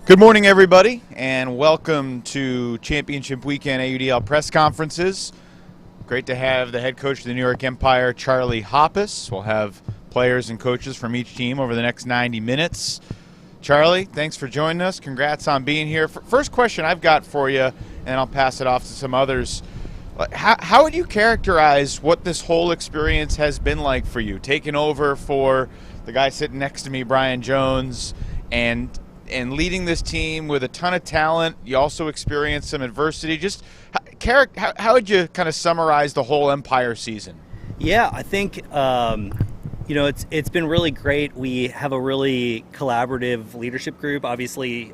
Good morning, everybody, and welcome to Championship Weekend AUDL press conferences. Great to have the head coach of the New York Empire, Charlie Hoppus. We'll have players and coaches from each team over the next 90 minutes. Charlie, thanks for joining us. Congrats on being here. First question I've got for you, and I'll pass it off to some others. How would you characterize what this whole experience has been like for you, taking over for the guy sitting next to me, Brian Jones, and leading this team with a ton of talent? You also experienced some adversity. Just how would you kind of summarize the whole Empire season? Yeah, I think it's been really great. We have a really collaborative leadership group. Obviously,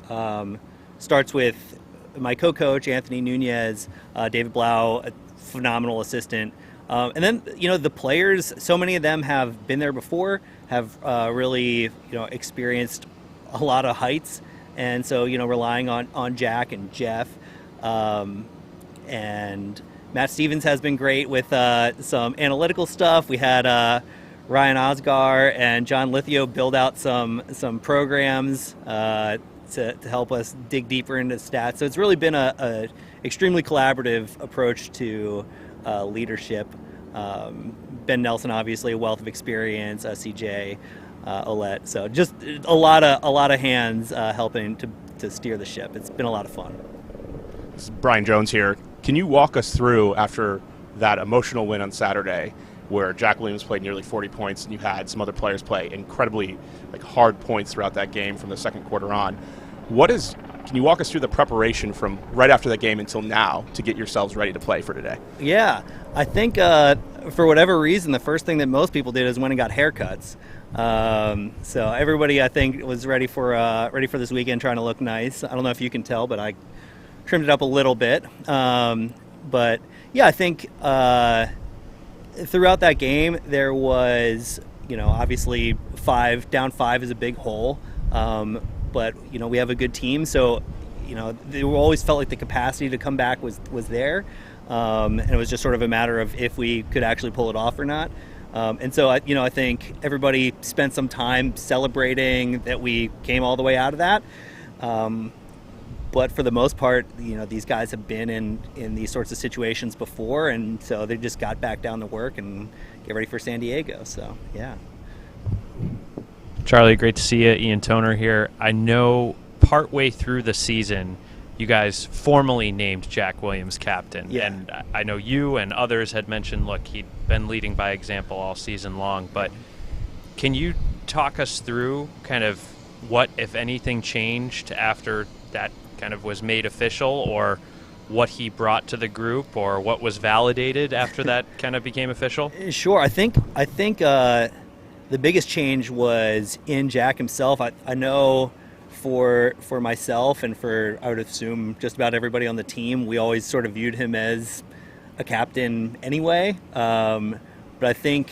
starts with my co-coach Anthony Nunez, David Blau, a phenomenal assistant, and then the players. So many of them have been there before, have really experienced a lot of heights, and so relying on Jack and Jeff, and Matt Stevens has been great with some analytical stuff. We had Ryan Osgar and John Lithio build out some programs to help us dig deeper into stats. So it's really been a extremely collaborative approach to leadership. Ben Nelson, obviously, a wealth of experience. CJ. Olette. So just a lot of hands helping to steer the ship. It's been a lot of fun. This is Brian Jones here. Can you walk us through, after that emotional win on Saturday, where Jack Williams played nearly 40 points and you had some other players play incredibly hard points throughout that game from the second quarter on? Can you walk us through the preparation from right after that game until now to get yourselves ready to play for today? Yeah, I think for whatever reason, the first thing that most people did is went and got haircuts. So everybody, I think, was ready for this weekend, trying to look nice. I don't know if you can tell, but I trimmed it up a little bit. But yeah, I think throughout that game there was, obviously down five is a big hole. But we have a good team, so they always felt like the capacity to come back was there, and it was just sort of a matter of if we could actually pull it off or not. And so I think everybody spent some time celebrating that we came all the way out of that. But for the most part, these guys have been in these sorts of situations before, and so they just got back down to work and get ready for San Diego. So yeah. Charlie, great to see you. Ian Toner here. I know partway through the season, you guys formally named Jack Williams captain. Yeah. And I know you and others had mentioned, look, he'd been leading by example all season long. But can you talk us through kind of what, if anything, changed after that kind of was made official, or what he brought to the group, or what was validated after that kind of became official? Sure. I think the biggest change was in Jack himself. I know for myself and for, I would assume, just about everybody on the team, we always sort of viewed him as a captain anyway. But I think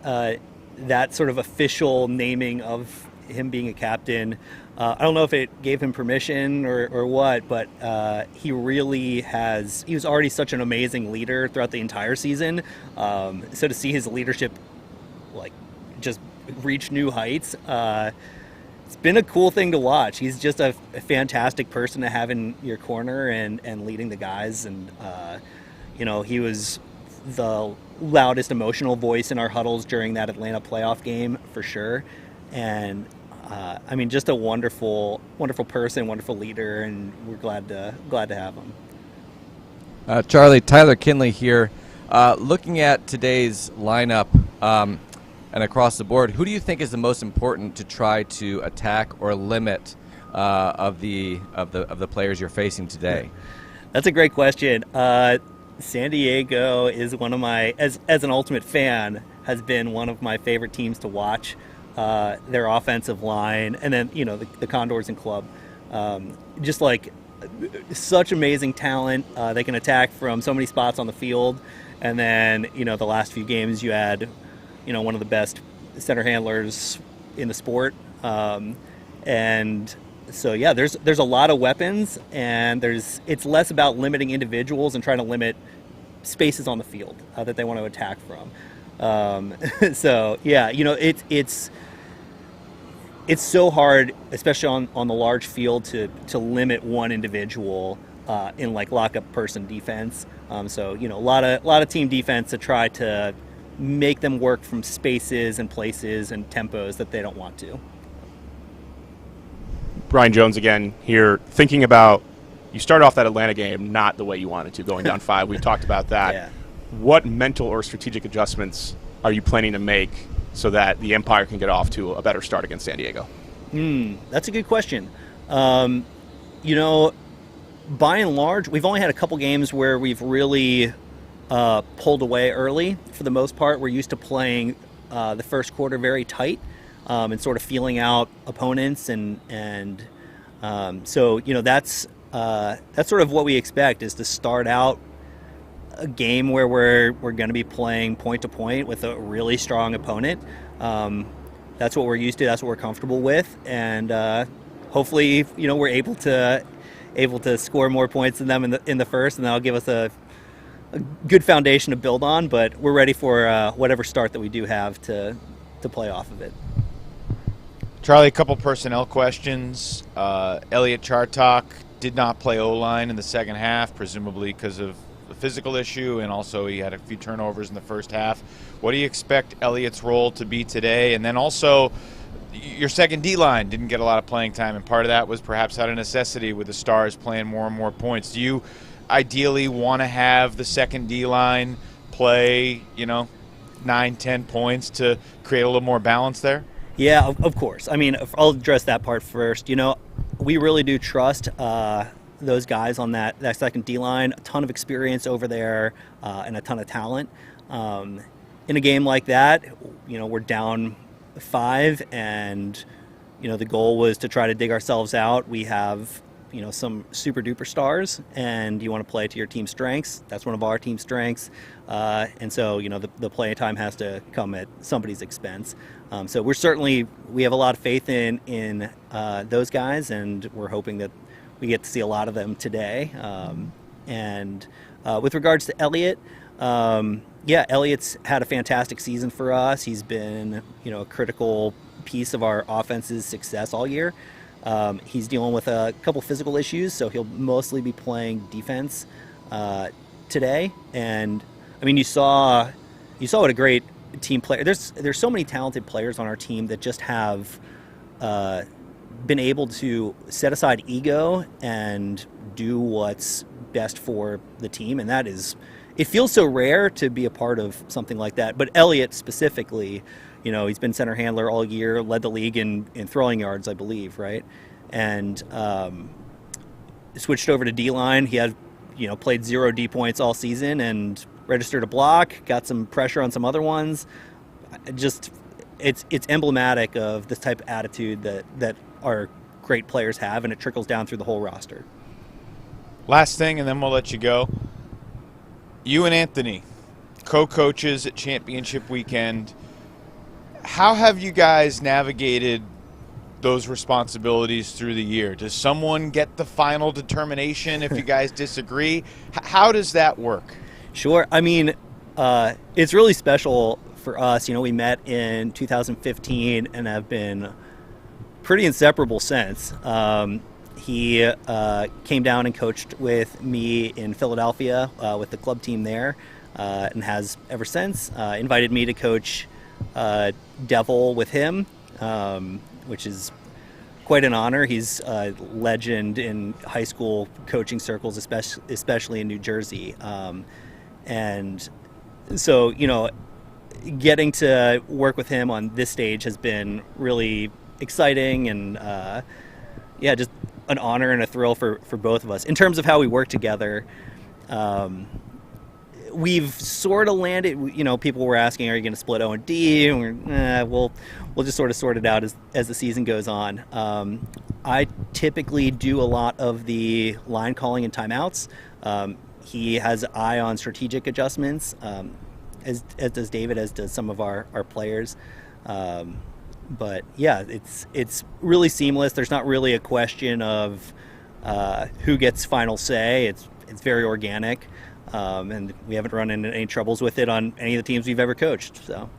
that sort of official naming of him being a captain, I don't know if it gave him permission or what, but he was already such an amazing leader throughout the entire season. So to see his leadership just reach new heights, it's been a cool thing to watch. He's just a fantastic person to have in your corner and leading the guys. And he was the loudest emotional voice in our huddles during that Atlanta playoff game for sure. And just a wonderful person, wonderful leader, and we're glad to have him. Charlie, Tyler Kinley here. Looking at today's lineup, and across the board, who do you think is the most important to try to attack or limit of the players you're facing today? That's a great question. San Diego is one of my, as an Ultimate fan, has been one of my favorite teams to watch. Their offensive line, and then the Condors and Club, just such amazing talent. They can attack from so many spots on the field, and then the last few games you had one of the best center handlers in the sport, and so yeah, there's a lot of weapons, and it's less about limiting individuals and trying to limit spaces on the field that they want to attack from. So yeah, it's it's so hard, especially on the large field, to limit one individual in like lockup person defense. So a lot of team defense to try to make them work from spaces and places and tempos that they don't want to. Brian Jones again here, thinking about, you start off that Atlanta game not the way you wanted to, going down 5. We've talked about that. Yeah. What mental or strategic adjustments are you planning to make so that the Empire can get off to a better start against San Diego? That's a good question. By and large, we've only had a couple games where we've really pulled away early. For the most part, we're used to playing the first quarter very tight and sort of feeling out opponents, and so that's sort of what we expect, is to start out a game where we're going to be playing point to point with a really strong opponent. That's what we're used to. That's what we're comfortable with, and hopefully, we're able to score more points than them in the first, and that'll give us a good foundation to build on. But we're ready for whatever start that we do have to play off of it. Charlie, a couple personnel questions. Elliot Chartok did not play O-line in the second half, presumably because of a physical issue, and also he had a few turnovers in the first half. What do you expect Elliott's role to be today? And then also, your second D-line didn't get a lot of playing time, and part of that was perhaps out of necessity with the Stars playing more and more points. Do you ideally want to have the second D-line play, 9-10 points to create a little more balance there? Yeah, of course. I mean, I'll address that part first. We really do trust those guys on that second D-line. A ton of experience over there and a ton of talent. In a game like that, we're down 5, and the goal was to try to dig ourselves out. We have some super duper stars, and you want to play to your team's strengths. That's one of our team's strengths, and so the play time has to come at somebody's expense. So we have a lot of faith in those guys, and we're hoping that we get to see a lot of them today. And with regards to Elliott, Elliott's had a fantastic season for us. He's been a critical piece of our offense's success all year. He's dealing with a couple physical issues, so he'll mostly be playing defense today. And I mean, you saw what a great team player. There's so many talented players on our team that just have been able to set aside ego and do what's best for the team, and it feels so rare to be a part of something like that. But Elliott specifically, he's been center handler all year, led the league in throwing yards, I believe, right? And switched over to D-line. He had, played 0 D points all season and registered a block, got some pressure on some other ones. It's emblematic of this type of attitude that our great players have, and it trickles down through the whole roster. Last thing, and then we'll let you go. You and Anthony, co-coaches at championship weekend. How have you guys navigated those responsibilities through the year? Does someone get the final determination if you guys disagree? How does that work? Sure. I mean, it's really special for us. We met in 2015 and have been pretty inseparable since. He came down and coached with me in Philadelphia with the club team there, and has ever since. Invited me to coach Devil with him, which is quite an honor. He's a legend in high school coaching circles, especially in New Jersey. And so, getting to work with him on this stage has been really exciting, and just an honor and a thrill for both of us. In terms of how we work together, we've sort of landed, people were asking, are you going to split O and D? And we'll just sort of sort it out as the season goes on. I typically do a lot of the line calling and timeouts. He has an eye on strategic adjustments, as does David, as does some of our players. But yeah, it's really seamless. There's not really a question of who gets final say. It's very organic, and we haven't run into any troubles with it on any of the teams we've ever coached. So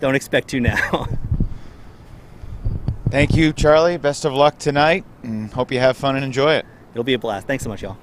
don't expect to now. Thank you, Charlie. Best of luck tonight, and hope you have fun and enjoy it. It'll be a blast. Thanks so much, y'all.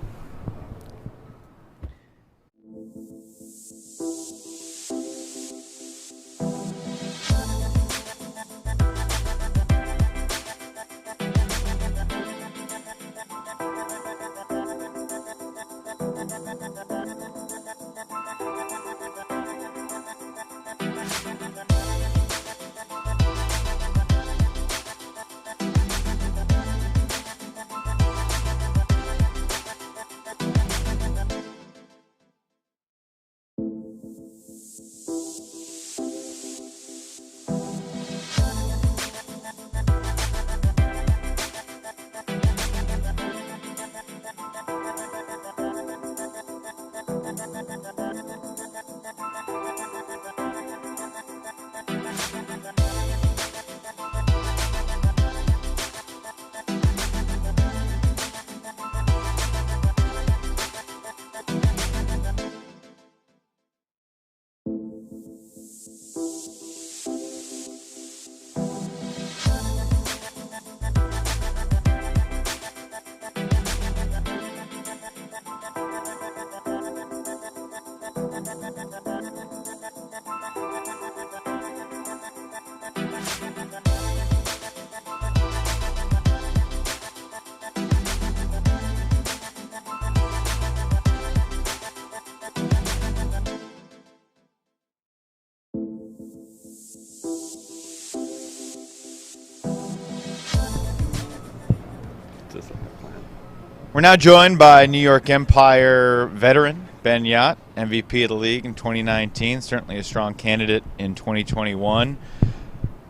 We're now joined by New York Empire veteran Ben Jagt, MVP of the league in 2019, certainly a strong candidate in 2021.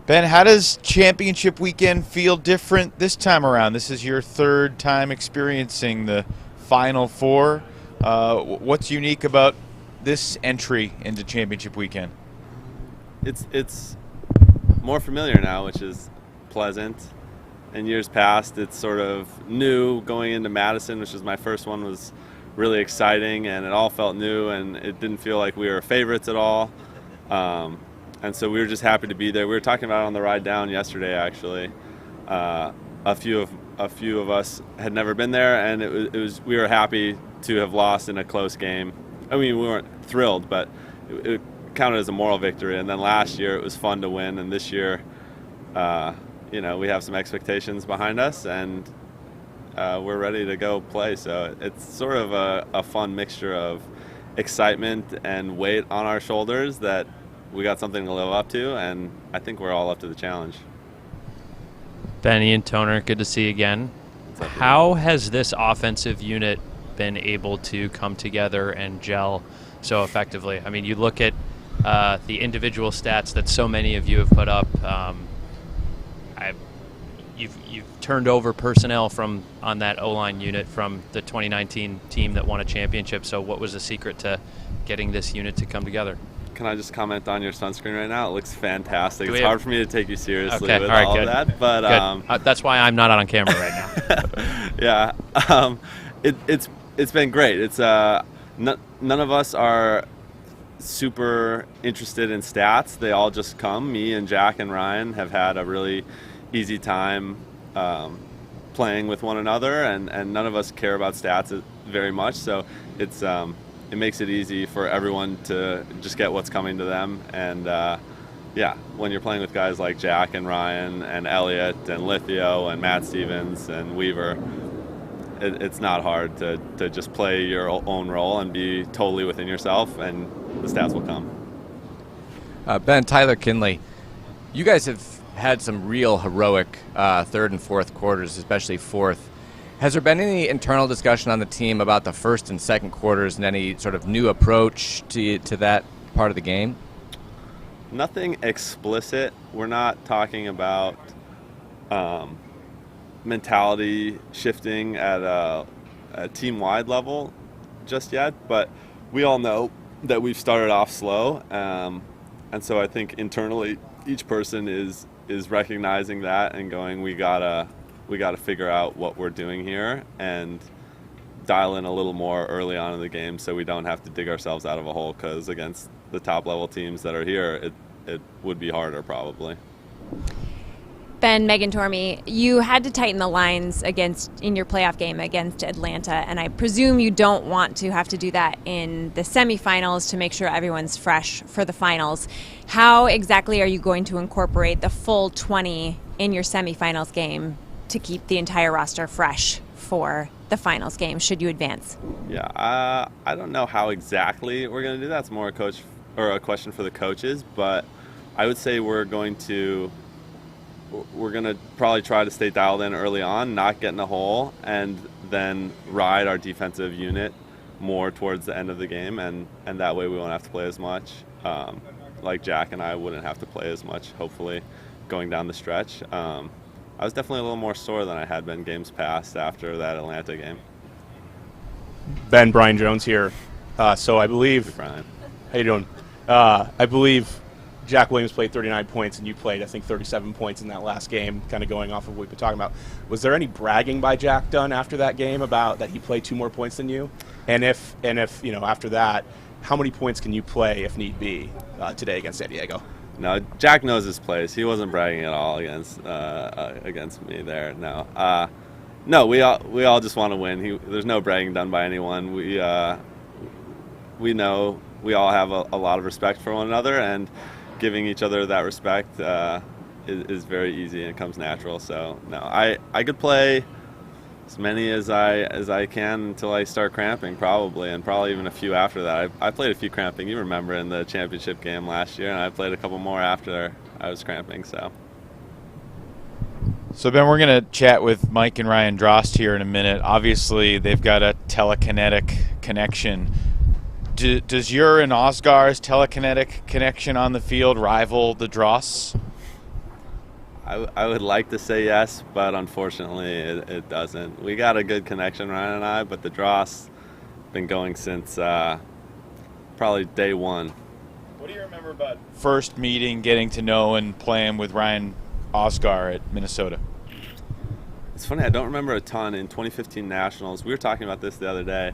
Ben, how does championship weekend feel different this time around? This is your third time experiencing the Final Four. What's unique about this entry into championship weekend? It's more familiar now, which is pleasant. In years past, it's sort of new. Going into Madison, which was my first one, was really exciting, and it all felt new, and it didn't feel like we were favorites at all. And so we were just happy to be there. We were talking about it on the ride down yesterday, actually. A few of us had never been there, and it was we were happy to have lost in a close game. I mean, we weren't thrilled, but it counted as a moral victory. And then last year it was fun to win, and this year, we have some expectations behind us, and we're ready to go play. So it's sort of a fun mixture of excitement and weight on our shoulders that we got something to live up to, and I think we're all up to the challenge. Benny and Toner, good to see you again. How has this offensive unit been able to come together and gel so effectively? I mean, you look at the individual stats that so many of you have put up. You've turned over personnel from on that O-line unit from the 2019 team that won a championship. So what was the secret to getting this unit to come together? Can I just comment on your sunscreen right now? It looks fantastic. It's hard for me to take you seriously with all all of that, but that's why I'm not on camera right now. Yeah, it's been great. It's none of us are super interested in stats. They all just come. Me and Jack and Ryan have had a really easy time playing with one another, and none of us care about stats very much. So it makes it easy for everyone to just get what's coming to them. And when you're playing with guys like Jack and Ryan and Elliot and Lithio and Matt Stevens and Weaver, it's not hard to just play your own role and be totally within yourself, and the stats will come. Ben, Tyler Kinley, you guys have had some real heroic third and fourth quarters, especially fourth. Has there been any internal discussion on the team about the first and second quarters and any sort of new approach to that part of the game? Nothing explicit. We're not talking about mentality shifting at a team-wide level just yet, but we all know that we've started off slow, and so I think internally each person is recognizing that and going, we gotta figure out what we're doing here and dial in a little more early on in the game so we don't have to dig ourselves out of a hole, because against the top level teams that are here, it would be harder probably. Ben, Megan Tormey, you had to tighten the lines in your playoff game against Atlanta, and I presume you don't want to have to do that in the semifinals to make sure everyone's fresh for the finals. How exactly are you going to incorporate the full 20 in your semifinals game to keep the entire roster fresh for the finals game, should you advance? Yeah, I don't know how exactly we're going to do that. It's more a question for the coaches, but I would say we're going to probably try to stay dialed in early on, not get in a hole, and then ride our defensive unit more towards the end of the game, and that way we won't have to play as much. Like Jack and I wouldn't have to play as much, hopefully, going down the stretch. I was definitely a little more sore than I had been games past after that Atlanta game. Ben, Brian Jones here. So I believe... Hey, Brian. How you doing? I believe Jack Williams played 39 points, and you played, I think, 37 points in that last game, kind of going off of what we've been talking about. Was there any bragging by Jack done after that game about that he played 2 more points than you? And if after that, how many points can you play, if need be, today against San Diego? No, Jack knows his place. He wasn't bragging at all against me there. No, no, we all just want to win. There's no bragging done by anyone. We know we all have a lot of respect for one another, and giving each other that respect is very easy and it comes natural. So no, I could play as many as I can until I start cramping, probably even a few after that. I played a few cramping. You remember in the championship game last year, and I played a couple more after I was cramping. So Ben, we're going to chat with Mike and Ryan Drost here in a minute. Obviously, they've got a telekinetic connection. Does your and Osgar's telekinetic connection on the field rival the Drosts? I would like to say yes, but unfortunately it doesn't. We got a good connection, Ryan and I, but the Drosts been going since probably day one. What do you remember about first meeting, getting to know, and playing with Ryan Osgar at Minnesota? It's funny, I don't remember a ton. In 2015 Nationals, we were talking about this the other day.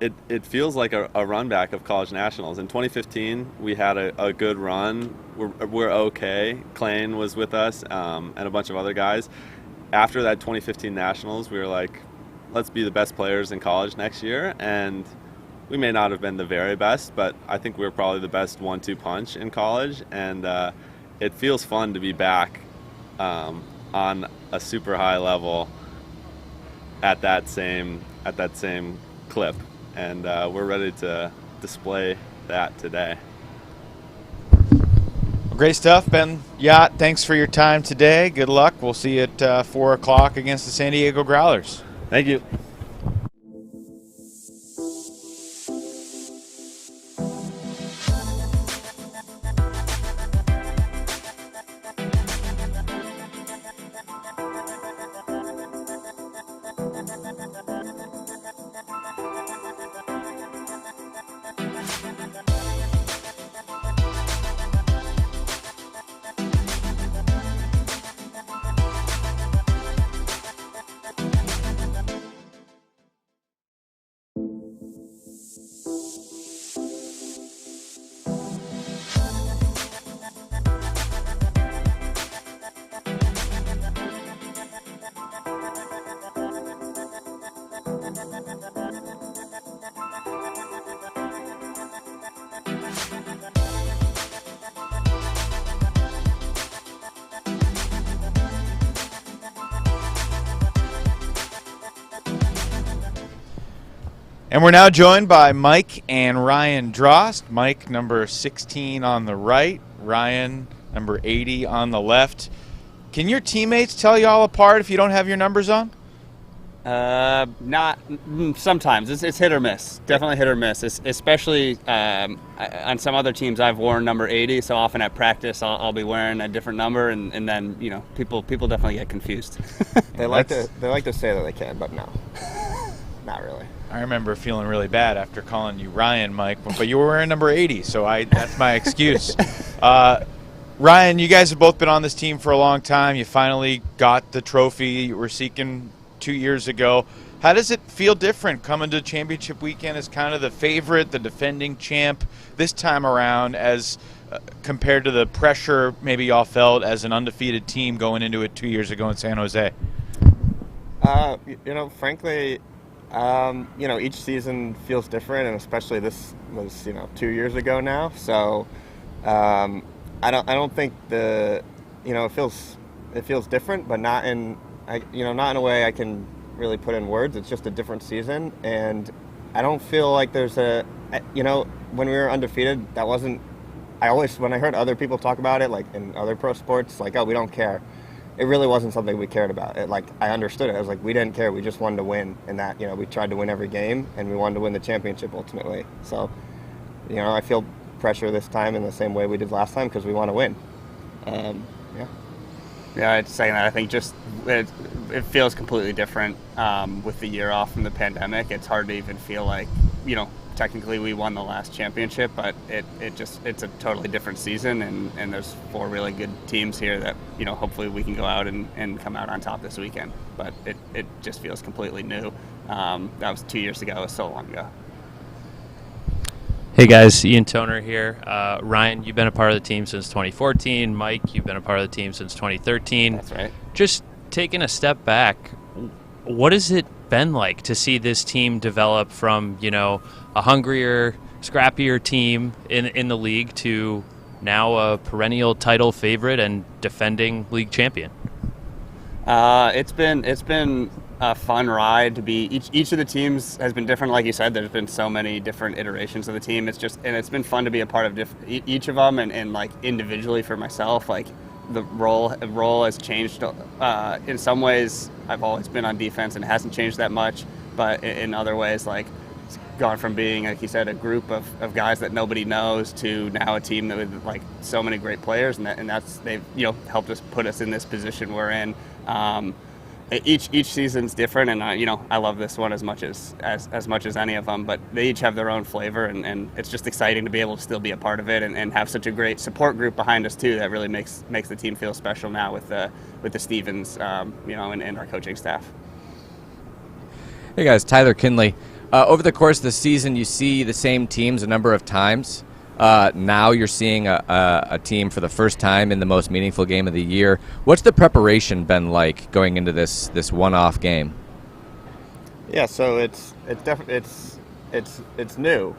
It feels like a run back of college nationals. In 2015, we had a good run. We're okay. Klain was with us and a bunch of other guys. After that 2015 nationals, we were like, let's be the best players in college next year. And we may not have been the very best, but I think we were probably the best 1-2 punch in college. And it feels fun to be back on a super high level at that same clip. And we're ready to display that today. Great stuff, Ben Yacht. Thanks for your time today. Good luck. We'll see you at 4 o'clock against the San Diego Growlers. Thank you. And we're now joined by Mike and Ryan Drost. Mike, number 16 on the right. Ryan, number 80 on the left. Can your teammates tell you all apart if you don't have your numbers on? Not sometimes. It's hit or miss. Definitely hit or miss. Especially on some other teams, I've worn number 80. So often at practice, I'll be wearing a different number, and then people definitely get confused. They like to say that they can, but no, not really. I remember feeling really bad after calling you Ryan, Mike, but you were wearing number 80, so that's my excuse. Ryan, you guys have both been on this team for a long time. You finally got the trophy you were seeking 2 years ago. How does it feel different coming to championship weekend as kind of the favorite, the defending champ this time around, as compared to the pressure maybe y'all felt as an undefeated team going into it 2 years ago in San Jose? Frankly, each season feels different, and especially this was 2 years ago now. So I don't think it feels different, but not in a way I can really put in words. It's just a different season, and I don't feel like there's when we were undefeated, that wasn't. When I heard other people talk about it, like in other pro sports, like, oh, we don't care. It really wasn't something we cared about. I understood it. I was like, we didn't care. We just wanted to win, and that we tried to win every game, and we wanted to win the championship ultimately. So, I feel pressure this time in the same way we did last time because we want to win. Yeah, I'd say that. I think just it feels completely different with the year off from the pandemic. It's hard to even feel like technically we won the last championship, but it's a totally different season, and there's 4 really good teams here that hopefully we can go out and come out on top this weekend. But it just feels completely new. That was 2 years ago. It was so long ago. Hey guys, Ian Toner here. Ryan, you've been a part of the team since 2014. Mike, you've been a part of the team since 2013. That's right. Just taking a step back, what has it been like to see this team develop from, a hungrier, scrappier team in the league to now a perennial title favorite and defending league champion? It's been a fun ride to be. Each of the teams has been different, like you said. There's been so many different iterations of the team. It's been fun to be a part of each of them, and like individually for myself, like the role has changed. In some ways, I've always been on defense and it hasn't changed that much, but in other ways, like it's gone from being, like you said, a group of guys that nobody knows to now a team that with like so many great players, and that's they've helped us put us in this position we're in. Each season's different, and I love this one as much as any of them. But they each have their own flavor, and it's just exciting to be able to still be a part of it and have such a great support group behind us too. That really makes the team feel special now with the Stevens, and our coaching staff. Hey guys, Tyler Kinley. Over the course of the season, you see the same teams a number of times. Now you're seeing a team for the first time in the most meaningful game of the year. What's the preparation been like going into this one-off game? Yeah, so it's new.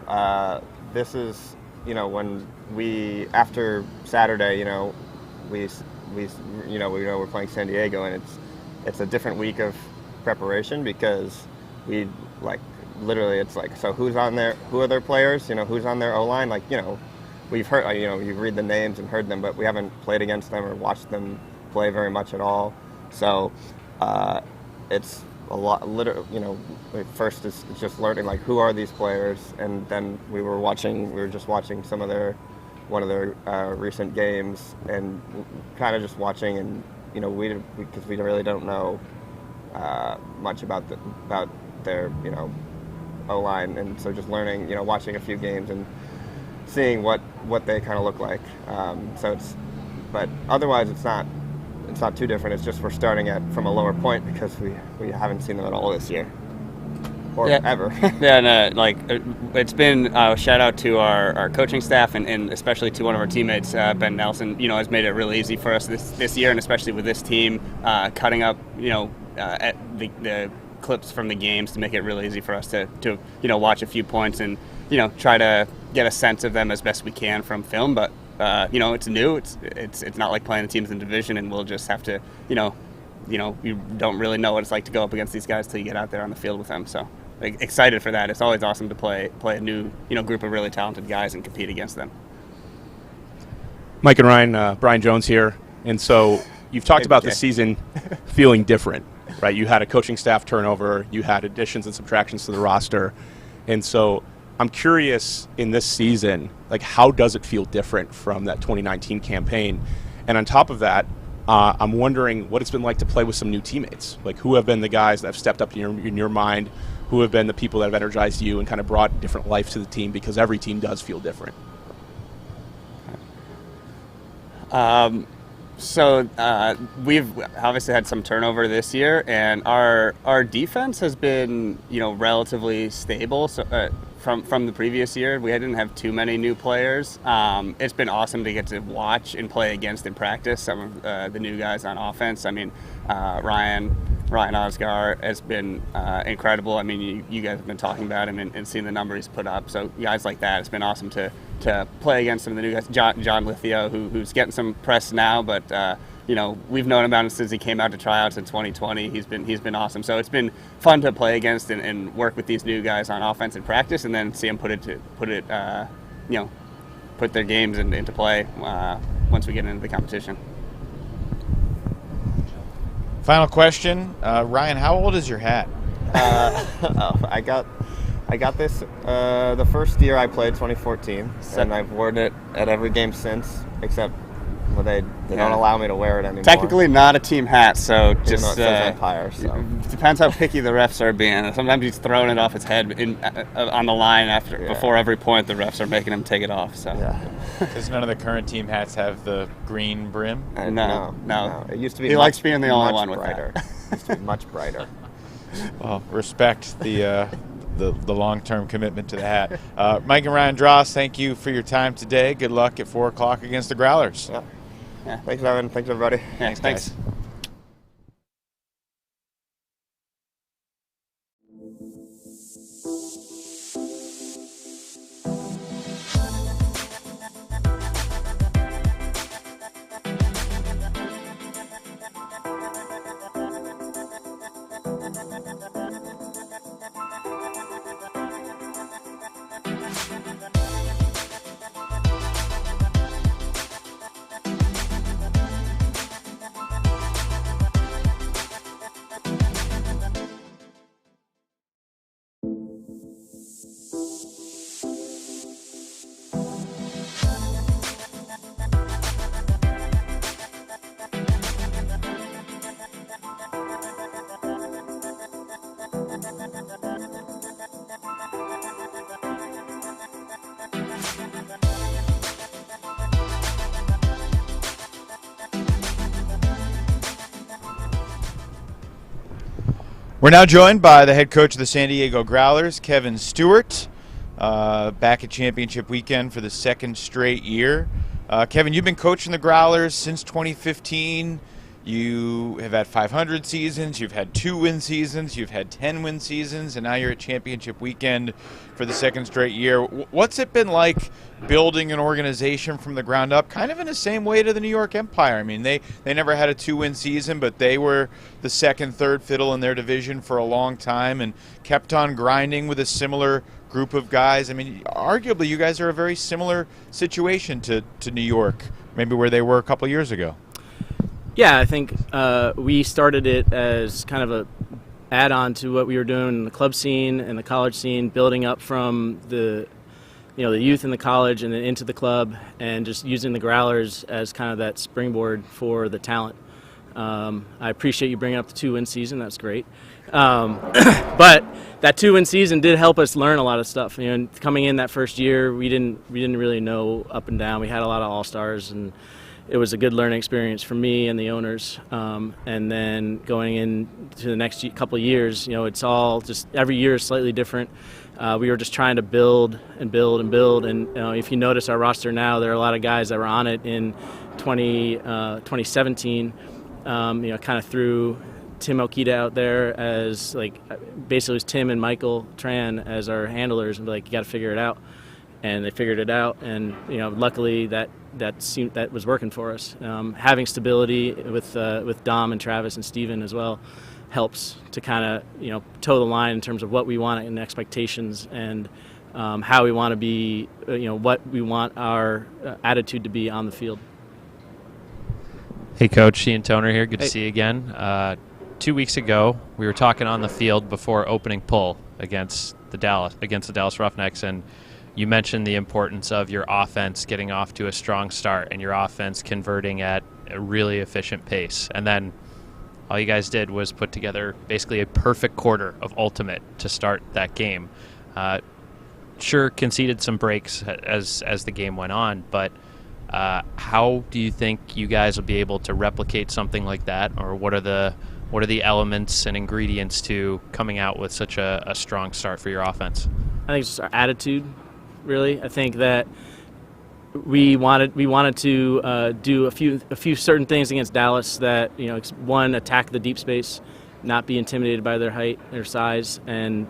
This is when we after Saturday, we we're playing San Diego, and it's a different week of preparation because we literally, it's like, so who's on there? Who are their players? Who's on their O-line? We've heard, you read the names and heard them, but we haven't played against them or watched them play very much at all. So it's a lot. First it's just learning who are these players, and then we were just watching one of their recent games, and kind of just watching, and because we really don't know much about their O-line, and so just learning, watching a few games and seeing what they kind of look like. But otherwise it's not too different. It's just we're starting from a lower point because we haven't seen them at all this year. Or ever. It's been a shout out to our coaching staff and especially to one of our teammates, Ben Nelson, has made it really easy for us this year, and especially with this team, cutting up, at the clips from the games to make it really easy for us to watch a few points and try to get a sense of them as best we can from film. But it's new. It's not like playing the teams in division, and we'll just have to you don't really know what it's like to go up against these guys till you get out there on the field with them. So excited for that. It's always awesome to play a new group of really talented guys and compete against them. Mike and Ryan, Brian Jones here, and so you've talked about the season feeling different. Right, you had a coaching staff turnover, you had additions and subtractions to the roster, and so I'm curious in this season, how does it feel different from that 2019 campaign? And on top of that, I'm wondering what it's been like to play with some new teammates. Who have been the guys that have stepped up in your mind? Who have been the people that have energized you and kind of brought different life to the team? Because every team does feel different. So we've obviously had some turnover this year, and our defense has been relatively stable. So from the previous year, we didn't have too many new players. It's been awesome to get to watch and play against in practice some of the new guys on offense. I mean, Ryan Osgar has been incredible. I mean, you guys have been talking about him and seeing the numbers he's put up. So guys like that, it's been awesome to play against some of the new guys. John Lithio, who's getting some press now, but we've known about him since he came out to tryouts in 2020. He's been awesome. So it's been fun to play against and work with these new guys on offense in practice, and then see them put their games into play once we get into the competition. Final question, Ryan. How old is your hat? I got this the first year I played, 2014, and I've worn it at every game since, except they don't allow me to wear it anymore. Technically not a team hat, so Even just though it says Empire. So. Depends how picky the refs are being. Sometimes he's throwing it off his head on the line before every point. The refs are making him take it off. So Does none of the current team hats have the green brim? No. It used to be. He likes being the only one with brighter. that. It used to be much brighter. Well, respect the long-term commitment to the hat. Mike and Ryan Dross, thank you for your time today. Good luck at 4 o'clock against the Growlers. Yeah. Thanks, Evan. Thanks, everybody. Yeah, thanks. We're now joined by the head coach of the San Diego Growlers, Kevin Stuart, back at championship weekend for the second straight year. Kevin, you've been coaching the Growlers since 2015. You have had 500 seasons, you've had 2-win seasons, you've had 10-win seasons, and now you're at championship weekend for the second straight year. What's it been like building an organization from the ground up, kind of in the same way to the New York Empire? I mean, they never had a 2-win season, but they were the second, third fiddle in their division for a long time and kept on grinding with a similar group of guys. I mean, arguably you guys are a very similar situation to New York, maybe where they were a couple years ago. Yeah, I think we started it as kind of a add-on to what we were doing in the club scene and the college scene, building up from the youth in the college and then into the club, and just using the Growlers as kind of that springboard for the talent. I appreciate you bringing up the 2-win season. That's great. But that 2-win season did help us learn a lot of stuff. Coming in that first year, we didn't really know up and down. We had a lot of all-stars, and it was a good learning experience for me and the owners. And then going into the next couple of years, it's all just every year is slightly different. We were just trying to build and build and build. And if you notice our roster now, there are a lot of guys that were on it in 2017. Kind of threw Tim Okita out there as basically it was Tim and Michael Tran as our handlers, and you got to figure it out. And they figured it out, and luckily that was working for us. Having stability with Dom and Travis and Steven as well helps to kind of toe the line in terms of what we want and expectations, and how we want to be, what we want our attitude to be on the field. Hey, Coach, Ian Toner here. Good to see you again. 2 weeks ago, we were talking on the field before opening pull against the Dallas Roughnecks, and you mentioned the importance of your offense getting off to a strong start and your offense converting at a really efficient pace. And then all you guys did was put together basically a perfect quarter of ultimate to start that game. Sure, conceded some breaks as the game went on, but How do you think you guys will be able to replicate something like that, or what are the elements and ingredients to coming out with such a strong start for your offense? I think it's just our attitude, really. I think that we wanted to do a few certain things against Dallas that, one, attack the deep space, not be intimidated by their height, their size, and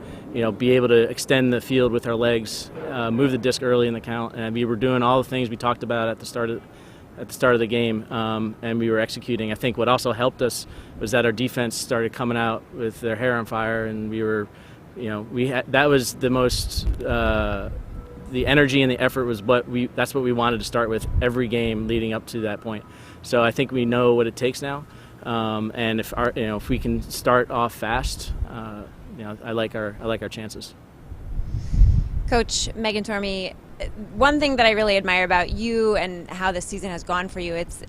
be able to extend the field with our legs, move the disc early in the count, and we were doing all the things we talked about at the start of the game, and we were executing. I think what also helped us was that our defense started coming out with their hair on fire, and we were, that was the most. The energy and the effort was that's what we wanted to start with every game leading up to that point. So I think we know what it takes now. And if we can start off fast, I like our chances. Coach Megan Tormey, one thing that I really admire about you and how this season has gone for you, it's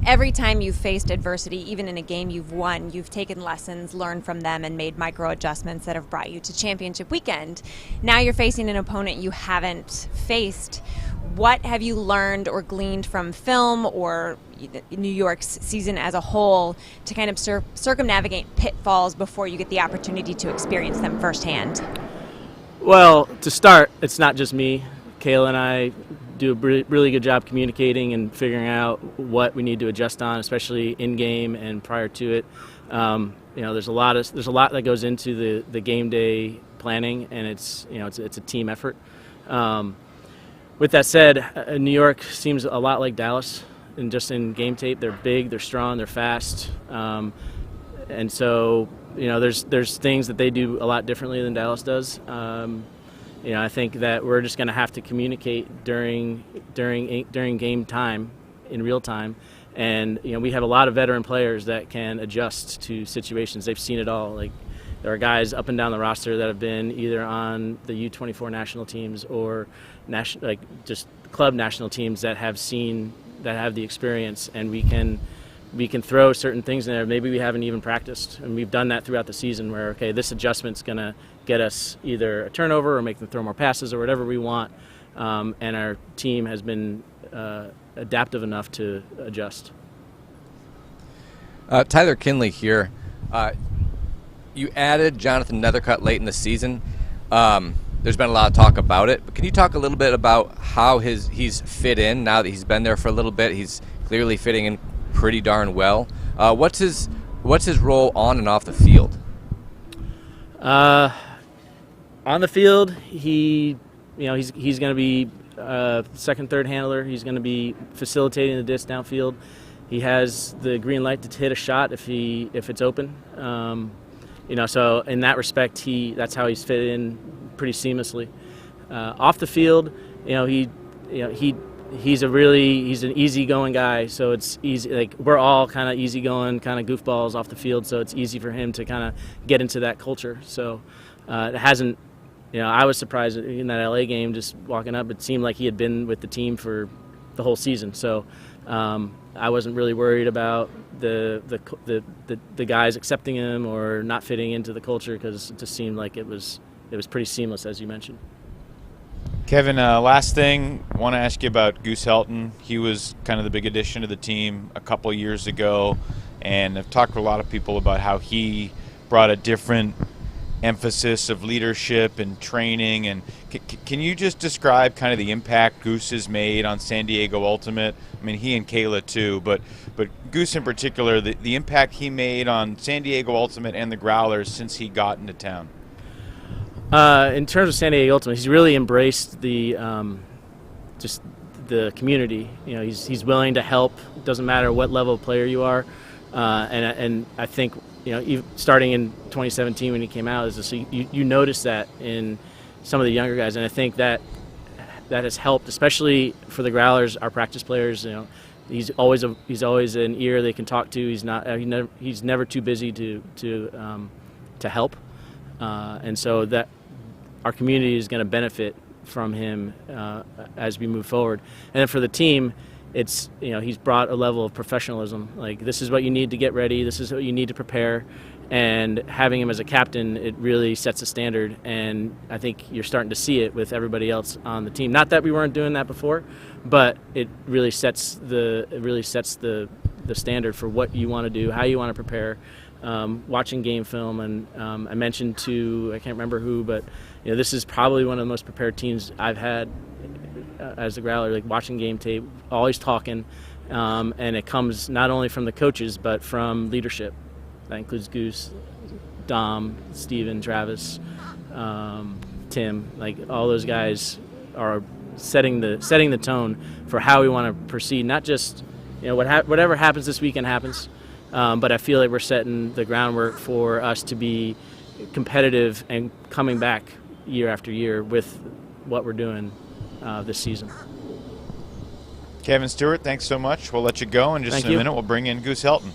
every time you've faced adversity, even in a game you've won, you've taken lessons, learned from them, and made micro adjustments that have brought you to championship weekend. Now you're facing an opponent you haven't faced. What have you learned or gleaned from film or New York's season as a whole to kind of circumnavigate pitfalls before you get the opportunity to experience them firsthand? Well, to start, it's not just me. Kayla and I do a really good job communicating and figuring out what we need to adjust on, especially in game and prior to it. There's a lot that goes into the game day planning, and it's a team effort. With that said, New York seems a lot like Dallas, and just in game tape, they're big, they're strong, they're fast, and so there's things that they do a lot differently than Dallas does. I think that we're just going to have to communicate during game time, in real time, and we have a lot of veteran players that can adjust to situations. They've seen it all. Like, there are guys up and down the roster that have been either on the U24 national teams or just club national teams that have the experience, and we can throw certain things in there maybe we haven't even practiced, and we've done that throughout the season where, okay, this adjustment's going to get us either a turnover or make them throw more passes or whatever we want, and our team has been adaptive enough to adjust. Tyler Kinley here. You added Jonathan Nethercutt late in the season. There's been a lot of talk about it, but can you talk a little bit about how he's fit in now that he's been there for a little bit? He's clearly fitting in pretty darn well. What's his role on and off the field? On the field, he's going to be second, third handler. He's going to be facilitating the disc downfield. He has the green light to hit a shot if it's open. So in that respect, that's how he's fit in pretty seamlessly. Off the field, he's an easygoing guy. So it's easy. Like, we're all kind of easygoing, kind of goofballs off the field. So it's easy for him to kind of get into that culture. So it hasn't. I was surprised in that LA game, just walking up. It seemed like he had been with the team for the whole season. So I wasn't really worried about the guys accepting him or not fitting into the culture, because it just seemed like it was pretty seamless, as you mentioned. Kevin, last thing, I want to ask you about Goose Helton. He was kind of the big addition to the team a couple of years ago, and I've talked to a lot of people about how he brought a different emphasis of leadership and training. And can you just describe kind of the impact Goose has made on San Diego Ultimate? I mean, he and Kayla too, but Goose in particular, the impact he made on San Diego Ultimate and the Growlers since he got into town. In terms of San Diego Ultimate, he's really embraced the just the community. He's willing to help. It doesn't matter what level of player you are, and I think even starting in 2017 when he came out, you notice that in some of the younger guys, and I think that has helped, especially for the Growlers, our practice players. He's always an ear they can talk to. He's never too busy to help, and so that our community is going to benefit from him as we move forward. And then for the team, it's he's brought a level of professionalism. Like, this is what you need to get ready. This is what you need to prepare. And having him as a captain, it really sets a standard. And I think you're starting to see it with everybody else on the team. Not that we weren't doing that before, but it really sets the standard for what you want to do, how you want to prepare. Watching game film, and I mentioned to, I can't remember who, but this is probably one of the most prepared teams I've had as a Growler. Like watching game tape, always talking, and it comes not only from the coaches but from leadership. That includes Goose, Dom, Steven, Travis, Tim. Like all those guys are setting the tone for how we want to proceed. Not just whatever happens this weekend happens. But I feel like we're setting the groundwork for us to be competitive and coming back year after year with what we're doing this season. Kevin Stuart, thanks so much. We'll let you go in just a minute. We'll bring in Goose Helton.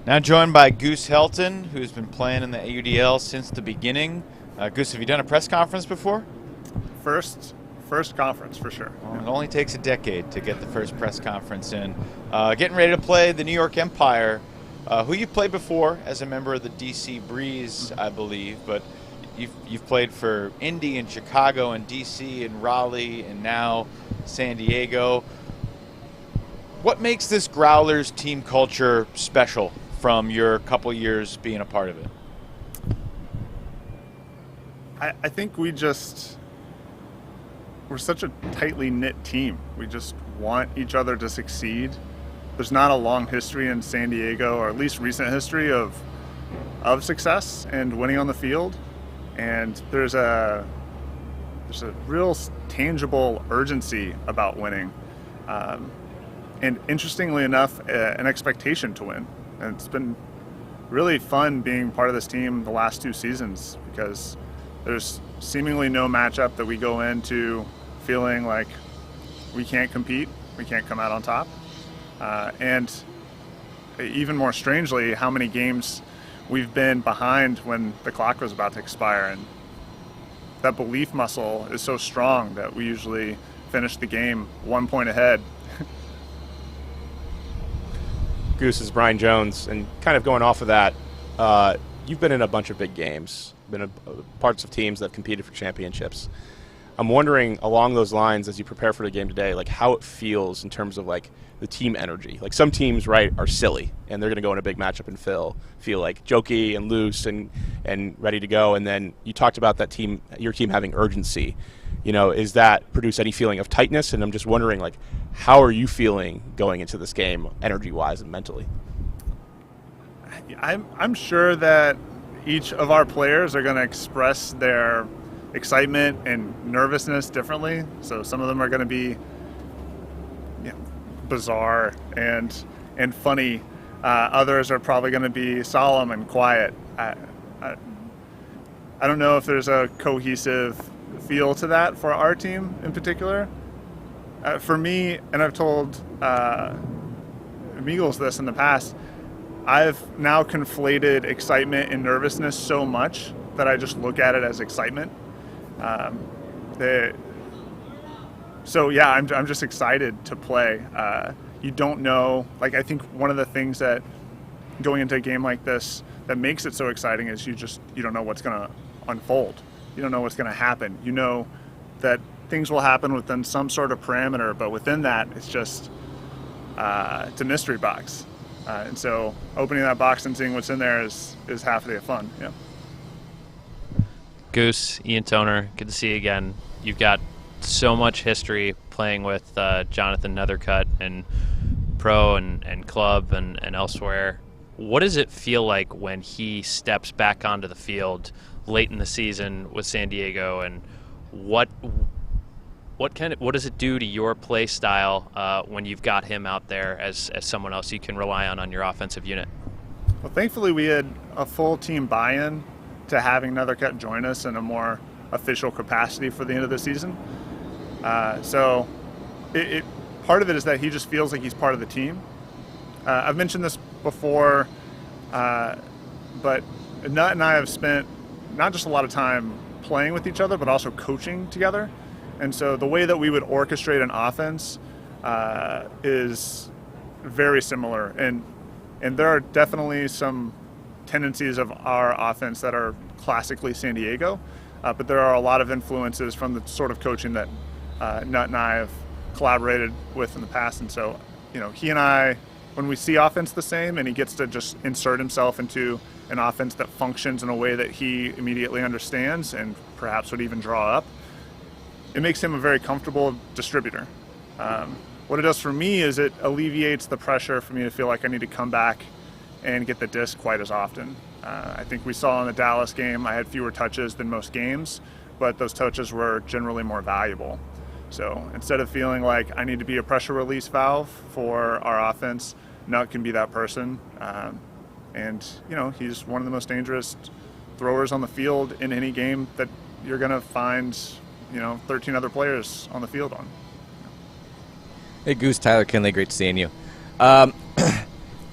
Now joined by Goose Helton, who's been playing in the AUDL since the beginning. Goose, have you done a press conference before? First conference for sure. Well, it only takes a decade to get the first press conference in. Getting ready to play the New York Empire, who you played before as a member of the DC Breeze, I believe, but you've played for Indy and Chicago and DC and Raleigh and now San Diego. What makes this Growlers team culture special from your couple years being a part of it? I think we're such a tightly knit team. We just want each other to succeed. There's not a long history in San Diego, or at least recent history of success and winning on the field. And there's a real tangible urgency about winning. And interestingly enough, an expectation to win. And it's been really fun being part of this team the last 2 seasons, because there's seemingly no matchup that we go into feeling like we can't compete, we can't come out on top. And even more strangely, how many games we've been behind when the clock was about to expire. And that belief muscle is so strong that we usually finish the game 1 point ahead. Goose is Brian Jones, and kind of going off of that, you've been in a bunch of big games, been in parts of teams that have competed for championships. I'm wondering, along those lines, as you prepare for the game today, like how it feels in terms of like the team energy. Like some teams, right, are silly, and they're going to go in a big matchup and feel like jokey and loose and ready to go. And then you talked about that team, your team having urgency. Is that produce any feeling of tightness? And I'm just wondering, like, how are you feeling going into this game, energy-wise and mentally? I'm sure that each of our players are going to express their excitement and nervousness differently. So some of them are going to be bizarre and funny. Others are probably going to be solemn and quiet. I don't know if there's a cohesive feel to that for our team in particular. For me, and I've told Meagles this in the past, I've now conflated excitement and nervousness so much that I just look at it as excitement. So yeah, I'm just excited to play. You don't know, like, I think one of the things that going into a game like this that makes it so exciting is you don't know what's going to unfold. You don't know what's going to happen. You know that things will happen within some sort of parameter, but within that, it's just it's a mystery box. And so opening that box and seeing what's in there is half of the fun. Yeah. Goose, Ian Toner, good to see you again. You've got so much history playing with Jonathan Nethercutt and pro and club and elsewhere. What does it feel like when he steps back onto the field late in the season with San Diego, and what does it do to your play style when you've got him out there as someone else you can rely on your offensive unit? Well, thankfully we had a full team buy-in to having Nethercutt join us in a more official capacity for the end of the season. So part of it is that he just feels like he's part of the team. I've mentioned this before, but Nut and I have spent not just a lot of time playing with each other, but also coaching together. And so the way that we would orchestrate an offense is very similar. And there are definitely some tendencies of our offense that are classically San Diego, but there are a lot of influences from the sort of coaching that Nut and I have collaborated with in the past. And so, he and I, when we see offense the same and he gets to just insert himself into an offense that functions in a way that he immediately understands and perhaps would even draw up, it makes him a very comfortable distributor. What it does for me is it alleviates the pressure for me to feel like I need to come back and get the disc quite as often. I think we saw in the Dallas game I had fewer touches than most games, but those touches were generally more valuable. So instead of feeling like I need to be a pressure release valve for our offense, Nut can be that person. And he's one of the most dangerous throwers on the field in any game that you're going to find 13 other players on the field on. Hey, Goose, Tyler Kinley, great seeing you.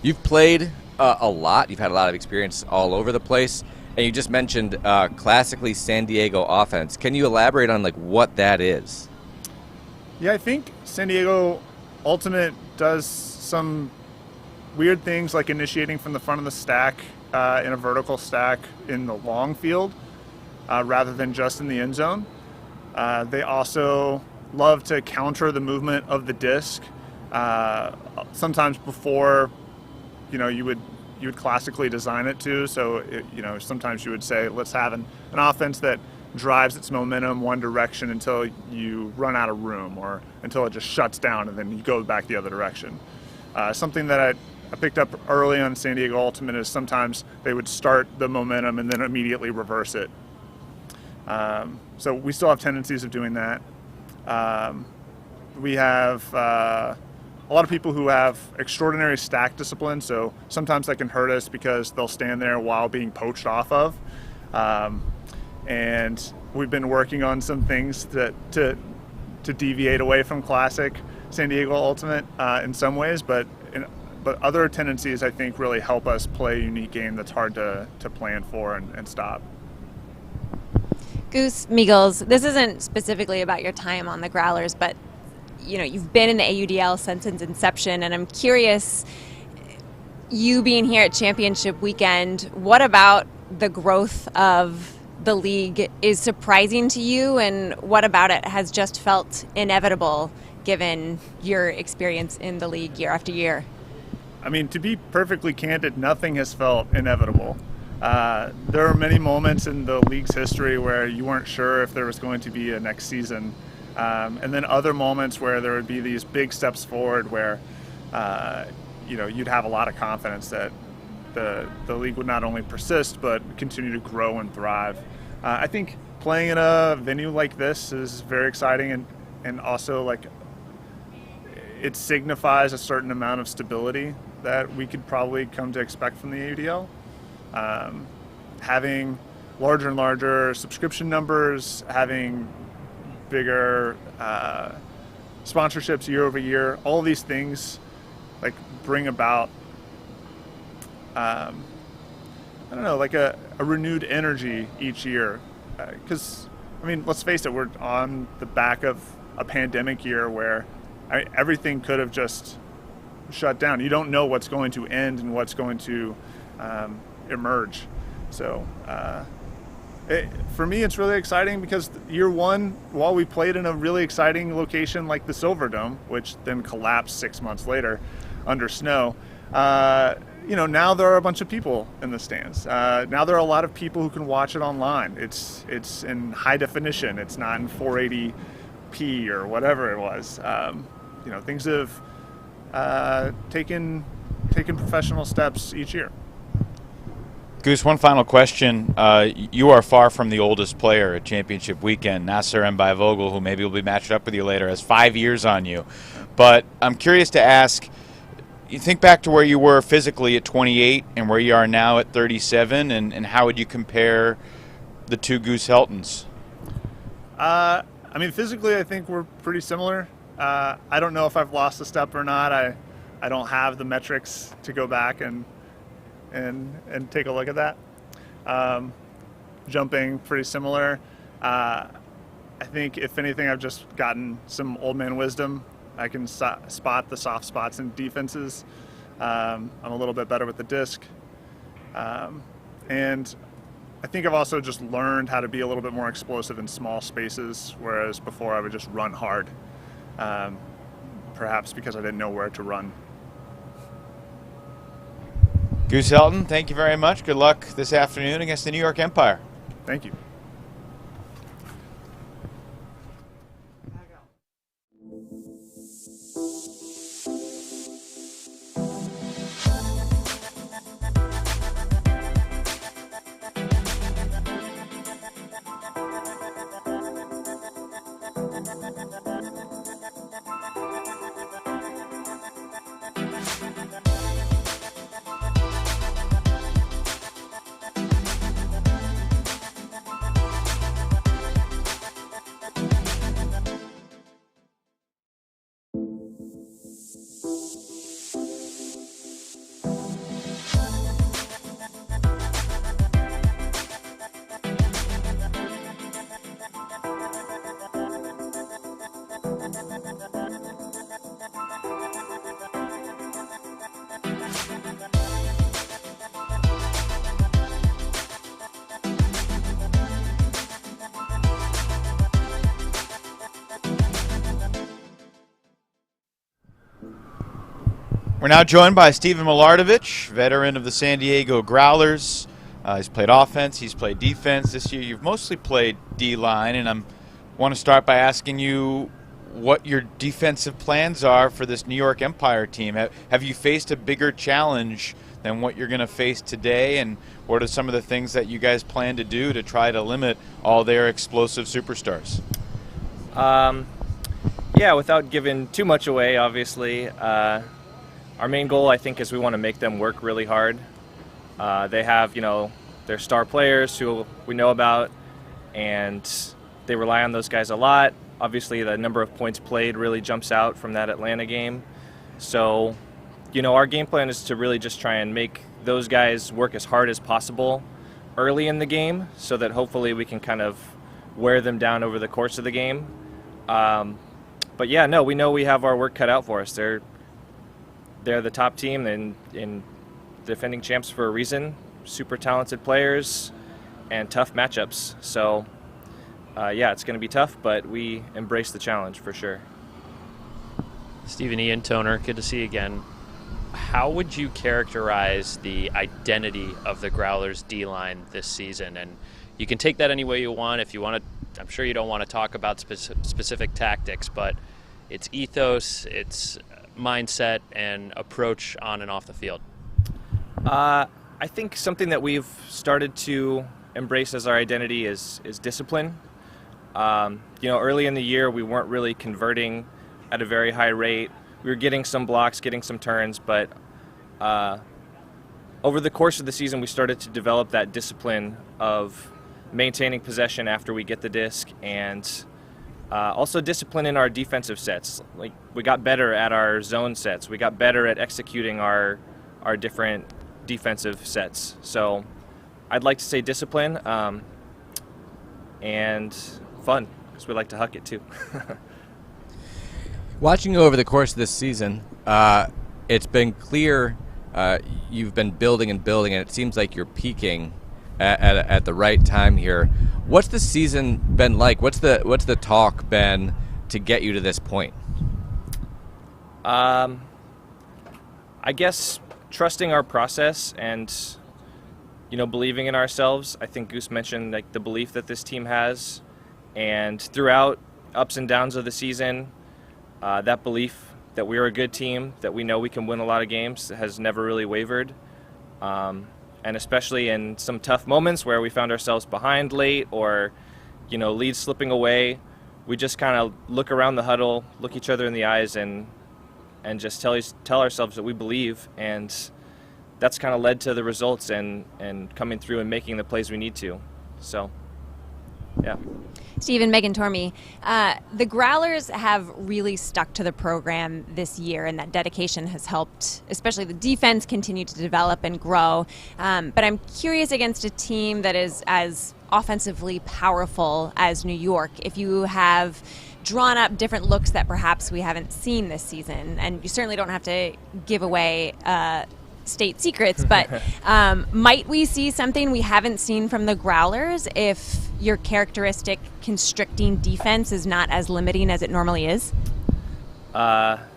You've played a lot. You've had a lot of experience all over the place. And you just mentioned classically San Diego offense. Can you elaborate on what that is? Yeah, I think San Diego Ultimate does some weird things like initiating from the front of the stack in a vertical stack in the long field rather than just in the end zone. They also love to counter the movement of the disc. Sometimes before, you would classically design it to. So, sometimes you would say, let's have an offense that drives its momentum one direction until you run out of room or until it just shuts down and then you go back the other direction. Something that I picked up early on San Diego Ultimate is sometimes they would start the momentum and then immediately reverse it. So we still have tendencies of doing that. We have a lot of people who have extraordinary stack discipline, so sometimes that can hurt us because they'll stand there while being poached off of. And we've been working on some things to deviate away from classic San Diego Ultimate in some ways, but other tendencies I think really help us play a unique game that's hard to plan for and stop. Goose, Meagles, this isn't specifically about your time on the Growlers, but you've been in the AUDL since its inception, and I'm curious, you being here at Championship Weekend, what about the growth of the league is surprising to you, and what about it has just felt inevitable given your experience in the league year after year? I mean, to be perfectly candid, nothing has felt inevitable. There are many moments in the league's history where you weren't sure if there was going to be a next season. And then other moments where there would be these big steps forward where, you'd have a lot of confidence that the league would not only persist, but continue to grow and thrive. I think playing in a venue like this is very exciting and also it signifies a certain amount of stability that we could probably come to expect from the AUDL. Having larger and larger subscription numbers, having bigger sponsorships year over year, all these things bring about a renewed energy each year. Because let's face it, we're on the back of a pandemic year where everything could have just shut down. You don't know what's going to end and what's going to emerge. So for me, it's really exciting because year one, while we played in a really exciting location like the Silverdome, which then collapsed 6 months later under snow, now there are a bunch of people in the stands. Now there are a lot of people who can watch it online. It's in high definition. It's not in 480p or whatever it was. Things have taken professional steps each year. Goose, one final question. You are far from the oldest player at championship weekend. Nasser Vogel, who maybe will be matched up with you later, has 5 years on you. But I'm curious to ask, you think back to where you were physically at 28 and where you are now at 37, and how would you compare the two Goose Heltons? Physically, I think we're pretty similar. I don't know if I've lost a step or not. I don't have the metrics to go back and take a look at that. Jumping, pretty similar. I think, if anything, I've just gotten some old man wisdom. I can spot the soft spots in defenses. I'm a little bit better with the disc. And I think I've also just learned how to be a little bit more explosive in small spaces, whereas before I would just run hard, perhaps because I didn't know where to run. Goose Helton, thank you very much. Good luck this afternoon against the New York Empire. Thank you. We're now joined by Stephen Milardovich, veteran of the San Diego Growlers. He's played offense, he's played defense. This year you've mostly played D-line, and I want to start by asking you what your defensive plans are for this New York Empire team. Have you faced a bigger challenge than what you're going to face today, and what are some of the things that you guys plan to do to try to limit all their explosive superstars? Yeah, without giving too much away, obviously, our main goal, I think, is we want to make them work really hard. They have, their star players who we know about, and they rely on those guys a lot. Obviously, the number of points played really jumps out from that Atlanta game. So, our game plan is to really just try and make those guys work as hard as possible early in the game so that hopefully we can kind of wear them down over the course of the game. But yeah, no, we know we have our work cut out for us. They're the top team in defending champs for a reason. Super talented players and tough matchups. So, yeah, it's going to be tough, but we embrace the challenge for sure. Stephen, Ian Toner, good to see you again. How would you characterize the identity of the Growlers D-line this season? And you can take that any way you want. If you want to, I'm sure you don't want to talk about specific tactics, but it's ethos, it's mindset, and approach on and off the field. I think something that we've started to embrace as our identity is discipline. Early in the year, we weren't really converting at a very high rate. We were getting some blocks, getting some turns, but over the course of the season, we started to develop that discipline of maintaining possession after we get the disc, and also discipline in our defensive sets. Like, we got better at our zone sets. We got better at executing our different defensive sets. So I'd like to say discipline and fun, because we like to huck it too. Watching you over the course of this season, it's been clear you've been building and building, and it seems like you're peaking at the right time here. What's the season been like? What's the talk been to get you to this point? I guess trusting our process and believing in ourselves. I think Goose mentioned like the belief that this team has, and throughout ups and downs of the season, that belief that we're a good team, that we know we can win a lot of games, has never really wavered. And especially in some tough moments where we found ourselves behind late or, leads slipping away, we just kind of look around the huddle, look each other in the eyes, and just tell ourselves that we believe. And that's kind of led to the results and coming through and making the plays we need to. So, yeah. Stephen, Megan Tormey, the Growlers have really stuck to the program this year, and that dedication has helped, especially the defense, continue to develop and grow. But I'm curious, against a team that is as offensively powerful as New York, if you have drawn up different looks that perhaps we haven't seen this season, and you certainly don't have to give away state secrets, but might we see something we haven't seen from the Growlers if your characteristic constricting defense is not as limiting as it normally is?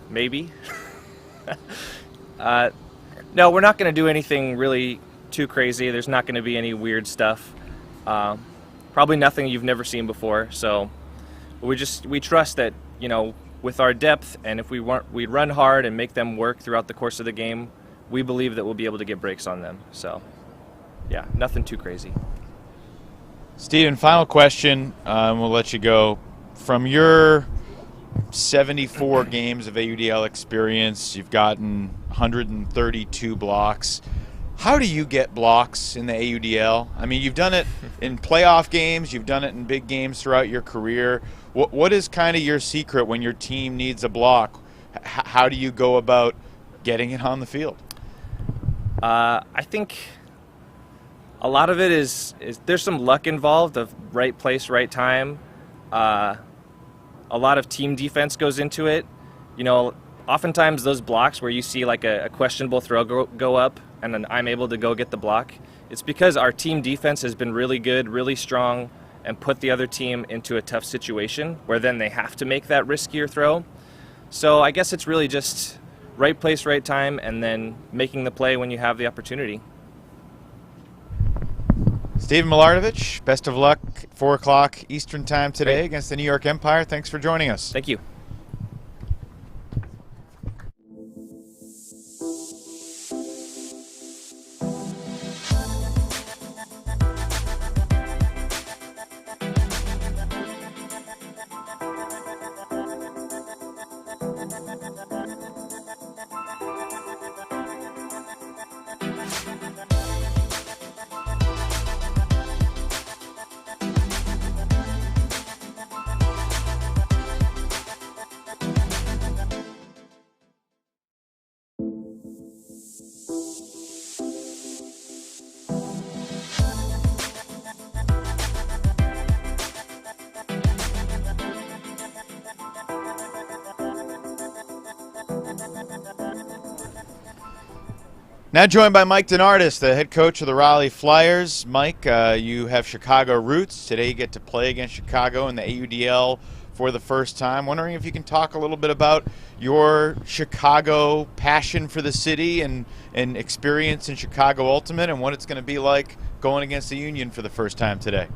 Maybe. No, we're not going to do anything really too crazy. There's not going to be any weird stuff. Probably nothing you've never seen before. So we trust that, with our depth, and if we run hard and make them work throughout the course of the game, we believe that we'll be able to get breaks on them. So, yeah, nothing too crazy. Steven, final question, we'll let you go. From your 74 games of AUDL experience, you've gotten 132 blocks. How do you get blocks in the AUDL? I mean, you've done it in playoff games, you've done it in big games throughout your career. What is kind of your secret when your team needs a block? How do you go about getting it on the field? I think a lot of it is there's some luck involved of right place, right time. A lot of team defense goes into it. Oftentimes those blocks where you see like a questionable throw go up and then I'm able to go get the block, it's because our team defense has been really good, really strong, and put the other team into a tough situation where then they have to make that riskier throw. So I guess it's really just right place, right time, and then making the play when you have the opportunity. Stephen Milardovich, best of luck, 4 o'clock Eastern time today against the New York Empire. Thanks for joining us. Thank you. Now joined by Mike Denardis, the head coach of the Raleigh Flyers. Mike, you have Chicago roots. Today you get to play against Chicago in the AUDL for the first time. Wondering if you can talk a little bit about your Chicago passion for the city and experience in Chicago Ultimate and what it's going to be like going against the Union for the first time today.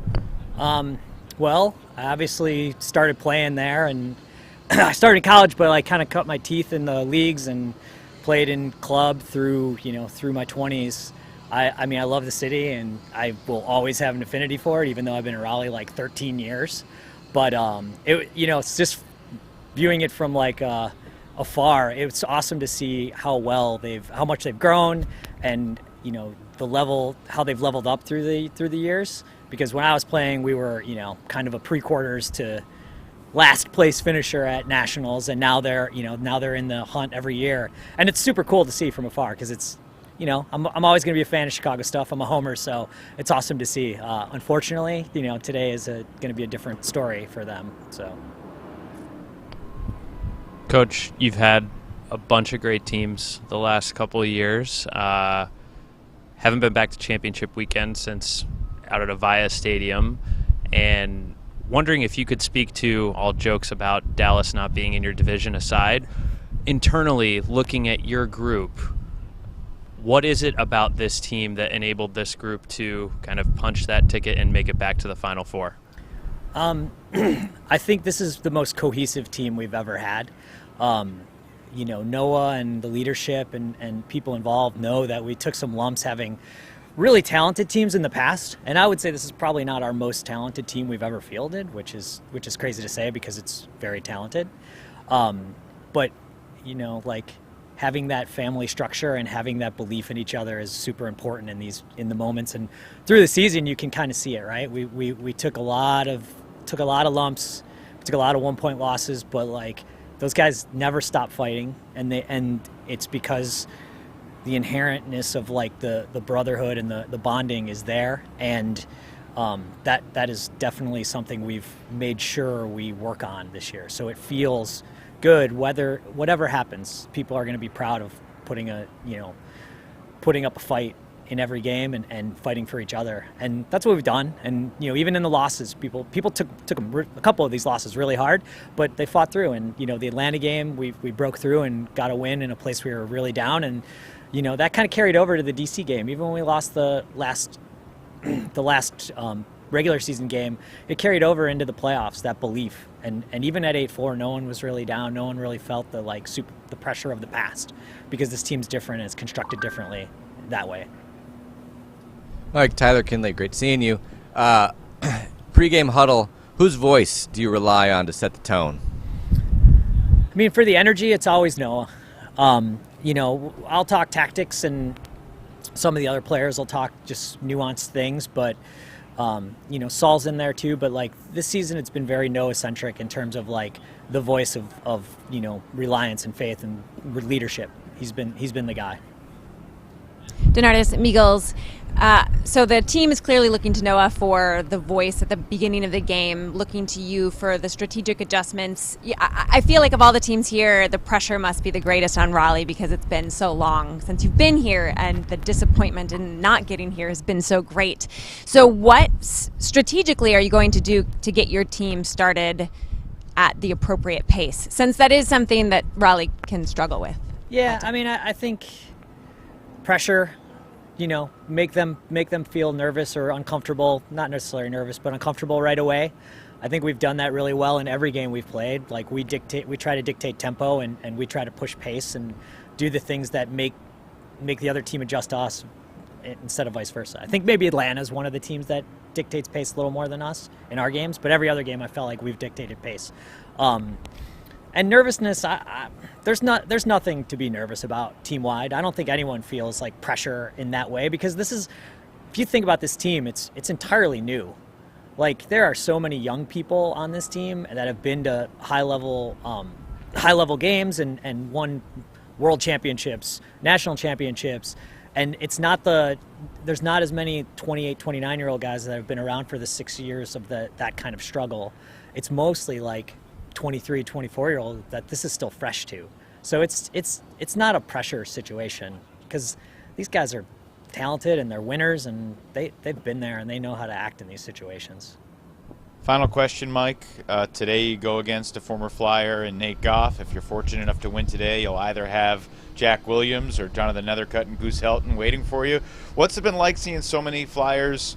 Well, I obviously started playing there, and I started in college, but I kind of cut my teeth in the leagues and played in club through my 20s. I mean, I love the city, and I will always have an affinity for it, even though I've been in Raleigh 13 years. But it's just viewing it from afar. It's awesome to see how much they've grown, and the level, how they've leveled up through the years. Because when I was playing, we were kind of a pre-quarters to last place finisher at nationals, and now they're in the hunt every year, and it's super cool to see from afar because it's I'm always going to be a fan of Chicago stuff. I'm a homer, so it's awesome to see. Unfortunately, today is going to be a different story for them. So Coach, you've had a bunch of great teams the last couple of years. Haven't been back to championship weekend since out at Avaya Stadium, and wondering if you could speak to, all jokes about Dallas not being in your division aside, internally looking at your group, what is it about this team that enabled this group to kind of punch that ticket and make it back to the Final Four? I think this is the most cohesive team we've ever had. Noah and the leadership and people involved know that we took some lumps having really talented teams in the past, and I would say this is probably not our most talented team we've ever fielded, which is crazy to say because it's very talented. But having that family structure and having that belief in each other is super important in the moments, and through the season you can kind of see it, right? We took a lot of lumps, took a lot of 1-point losses, but those guys never stop fighting, and it's because the inherentness of the brotherhood and the bonding is there, and that is definitely something we've made sure we work on this year. So it feels good whatever happens. People are going to be proud of putting up a fight in every game and fighting for each other, and that's what we've done. And even in the losses, people took a couple of these losses really hard, but they fought through. And the Atlanta game, we broke through and got a win in a place we were really down, and that kind of carried over to the DC game. Even when we lost the last regular season game, it carried over into the playoffs, that belief. And even at 8-4, no one was really down. No one really felt the pressure of the past, because this team's different and it's constructed differently that way. All right, Tyler Kinley, great seeing you. Pre-game huddle, whose voice do you rely on to set the tone? I mean, for the energy, it's always Noah. I'll talk tactics, and some of the other players will talk just nuanced things, but Saul's in there too. But this season, it's been very Noah-centric in terms of the voice of reliance and faith and leadership. He's been the guy. Denardis, Migos. So the team is clearly looking to Noah for the voice at the beginning of the game, looking to you for the strategic adjustments. I feel like of all the teams here, the pressure must be the greatest on Raleigh because it's been so long since you've been here, and the disappointment in not getting here has been so great. So what strategically are you going to do to get your team started at the appropriate pace, since that is something that Raleigh can struggle with? Yeah, I mean, I think pressure, make them feel nervous or uncomfortable, not necessarily nervous, but uncomfortable right away. I think we've done that really well in every game we've played. We try to dictate tempo, and we try to push pace and do the things that make the other team adjust to us instead of vice versa. I think maybe Atlanta is one of the teams that dictates pace a little more than us in our games, but every other game I felt like we've dictated pace. And nervousness, there's nothing to be nervous about team-wide. I don't think anyone feels pressure in that way, because if you think about this team, it's entirely new. There are so many young people on this team that have been to high-level games and won world championships, national championships, and there's not as many 28, 29-year-old guys that have been around for the 6 years of that kind of struggle. It's mostly 23, 24-year-old that this is still fresh to. So it's not a pressure situation, because these guys are talented and they're winners, and they've been there and they know how to act in these situations. Final question, Mike. Today you go against a former Flyer and Nate Goff. If you're fortunate enough to win today, you'll either have Jack Williams or Jonathan Nethercutt and Goose Helton waiting for you. What's it been like seeing so many Flyers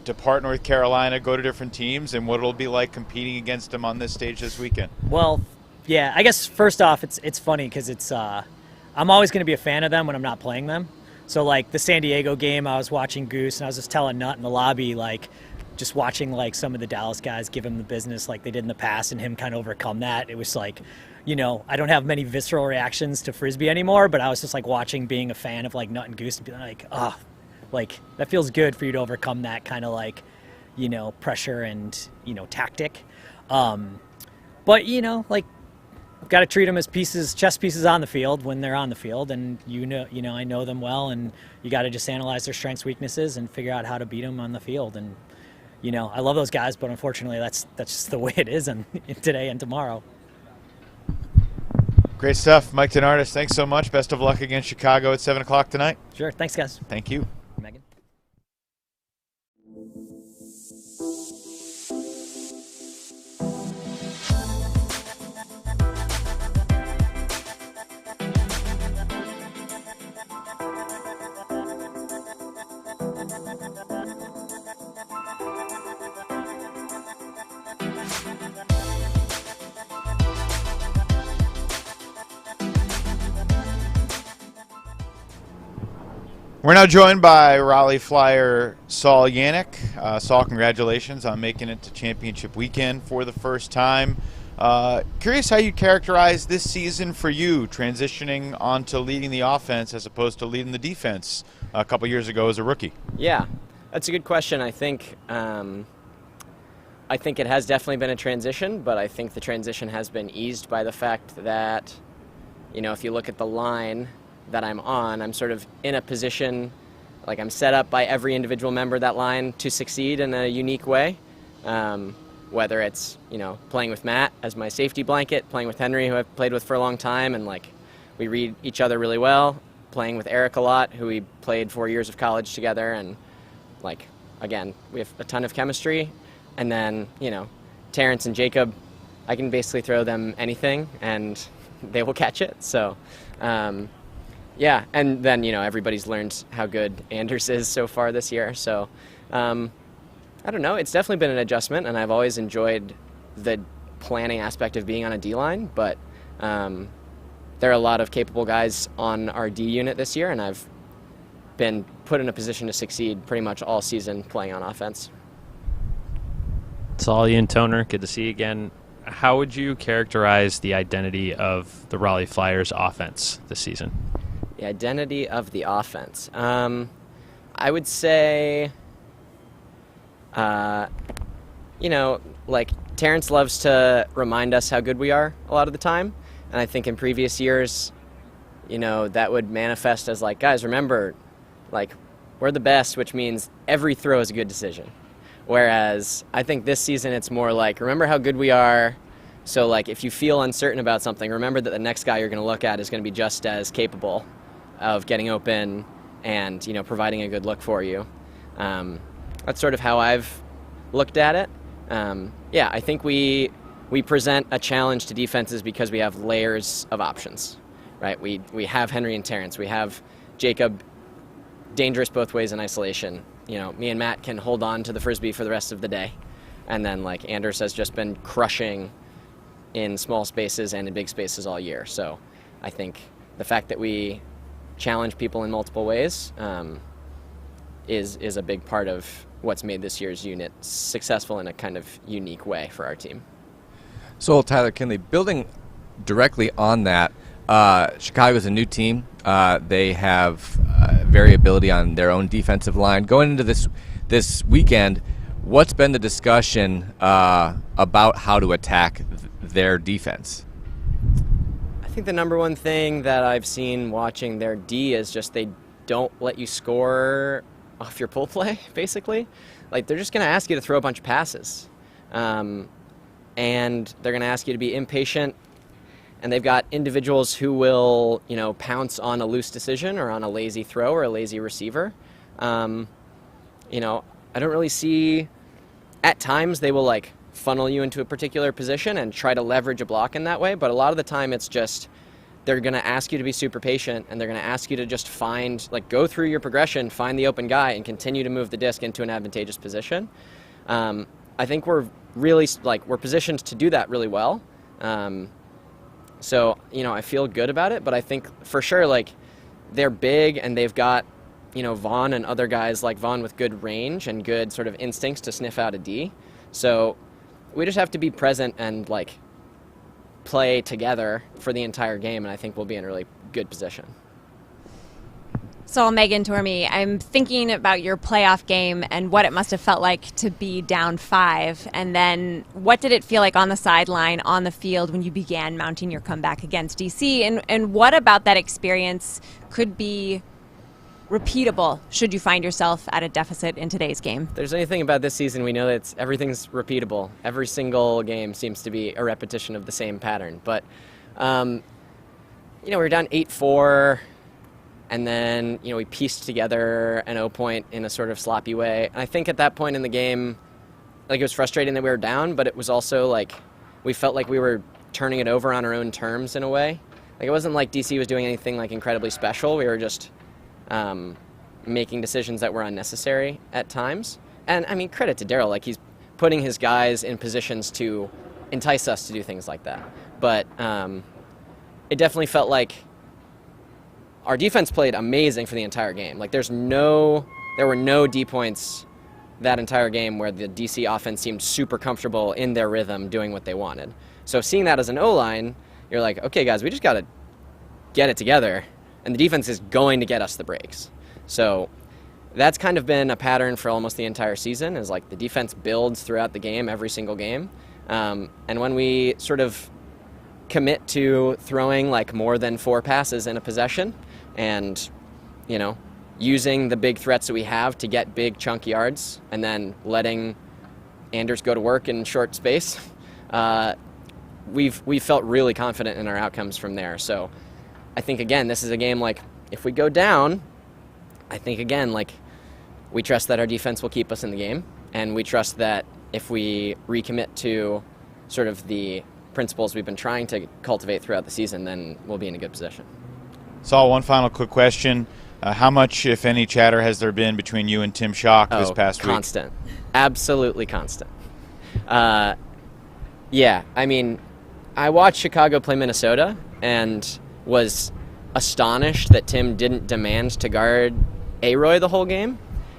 depart North Carolina, go to different teams, and what it'll be like competing against them on this stage this weekend? Well, yeah, I guess first off, it's funny because I'm always going to be a fan of them when I'm not playing them. So the San Diego game, I was watching Goose, and I was just telling Nut in the lobby, just watching some of the Dallas guys give him the business like they did in the past, and him kind of overcome that. It was I don't have many visceral reactions to Frisbee anymore, but I was just watching, being a fan of Nut and Goose, and being that feels good for you to overcome that kind of pressure and tactic. But I've got to treat them as chess pieces on the field when they're on the field, and I know them well, and you got to just analyze their strengths, weaknesses, and figure out how to beat them on the field. And I love those guys, but unfortunately that's just the way it is today and tomorrow. Great stuff. Mike Denardis, thanks so much. Best of luck against Chicago at 7 o'clock tonight. Sure. Thanks, guys. Thank you. Megan. We're now joined by Raleigh Flyer Saul Yanuck. Saul, congratulations on making it to championship weekend for the first time. Curious how you characterize this season for you, transitioning onto leading the offense as opposed to leading the defense a couple years ago as a rookie. Yeah, that's a good question. I think it has definitely been a transition, but I think the transition has been eased by the fact that, if you look at the line that I'm on, I'm sort of in a position, like I'm set up by every individual member of that line to succeed in a unique way. Whether it's, playing with Matt as my safety blanket, playing with Henry, who I've played with for a long time, and we read each other really well, playing with Eric a lot, who we played 4 years of college together, and again, we have a ton of chemistry. And then, Terrence and Jacob, I can basically throw them anything and they will catch it. So, yeah, and then, everybody's learned how good Anders is so far this year. So, I don't know. It's definitely been an adjustment, and I've always enjoyed the planning aspect of being on a D-line. But there are a lot of capable guys on our D unit this year, and I've been put in a position to succeed pretty much all season playing on offense. Saul, Ian Toner, good to see you again. How would you characterize the identity of the Raleigh Flyers offense this season? The identity of the offense. I would say, Terrence loves to remind us how good we are a lot of the time. And I think in previous years, that would manifest as guys, remember, we're the best, which means every throw is a good decision. Whereas I think this season it's more remember how good we are. So if you feel uncertain about something, remember that the next guy you're going to look at is going to be just as capable of getting open and, providing a good look for you. That's sort of how I've looked at it. Yeah, I think we present a challenge to defenses because we have layers of options, right? We have Henry and Terrence. We have Jacob, dangerous both ways in isolation. Me and Matt can hold on to the Frisbee for the rest of the day. And then, Anders has just been crushing in small spaces and in big spaces all year. So I think the fact that we challenge people in multiple ways is a big part of what's made this year's unit successful in a kind of unique way for our team. So, Tyler Kinley, building directly on that, Chicago's a new team. They have variability on their own defensive line. Going into this weekend, what's been the discussion about how to attack their defense? I think the number one thing that I've seen watching their D is just they don't let you score off your pull play, basically. They're just going to ask you to throw a bunch of passes. And they're going to ask you to be impatient. And they've got individuals who will, pounce on a loose decision or on a lazy throw or a lazy receiver. I don't really see, at times they will funnel you into a particular position and try to leverage a block in that way. But a lot of the time it's just, they're going to ask you to be super patient and they're going to ask you to just find, go through your progression, find the open guy and continue to move the disc into an advantageous position. I think we're really, we're positioned to do that really well. So, I feel good about it, but I think for sure, they're big and they've got, Vaughn and other guys like Vaughn with good range and good sort of instincts to sniff out a D. So we just have to be present and play together for the entire game, and I think we'll be in a really good position. So, Megan Tormey, I'm thinking about your playoff game and what it must have felt like to be down 5. And then what did it feel like on the sideline, on the field, when you began mounting your comeback against DC? And what about that experience could be repeatable should you find yourself at a deficit in today's game? If there's anything about this season, we know that everything's repeatable. Every single game seems to be a repetition of the same pattern. But we were down 8-4, and then, we pieced together an 0 point in a sort of sloppy way. And I think at that point in the game, it was frustrating that we were down, but it was also, we felt like we were turning it over on our own terms in a way. It wasn't like DC was doing anything, incredibly special. We were just making decisions that were unnecessary at times. And, credit to Daryl. He's putting his guys in positions to entice us to do things like that. But it definitely felt like our defense played amazing for the entire game. There were no D points that entire game where the DC offense seemed super comfortable in their rhythm doing what they wanted. So seeing that as an O-line, you're like, okay, guys, we just got to get it together, and the defense is going to get us the breaks. So that's kind of been a pattern for almost the entire season, is the defense builds throughout the game, every single game. And when we sort of commit to throwing more than 4 passes in a possession and, using the big threats that we have to get big chunk yards and then letting Anders go to work in short space, we've felt really confident in our outcomes from there. So I think, again, this is a game if we go down, I think, again, we trust that our defense will keep us in the game, and we trust that if we recommit to sort of the principles we've been trying to cultivate throughout the season, then we'll be in a good position. Saul, one final quick question. How much, if any, chatter has there been between you and Tim Schock this past week? Constant. Absolutely constant. Yeah, I watched Chicago play Minnesota and was astonished that Tim didn't demand to guard Aroy the whole game,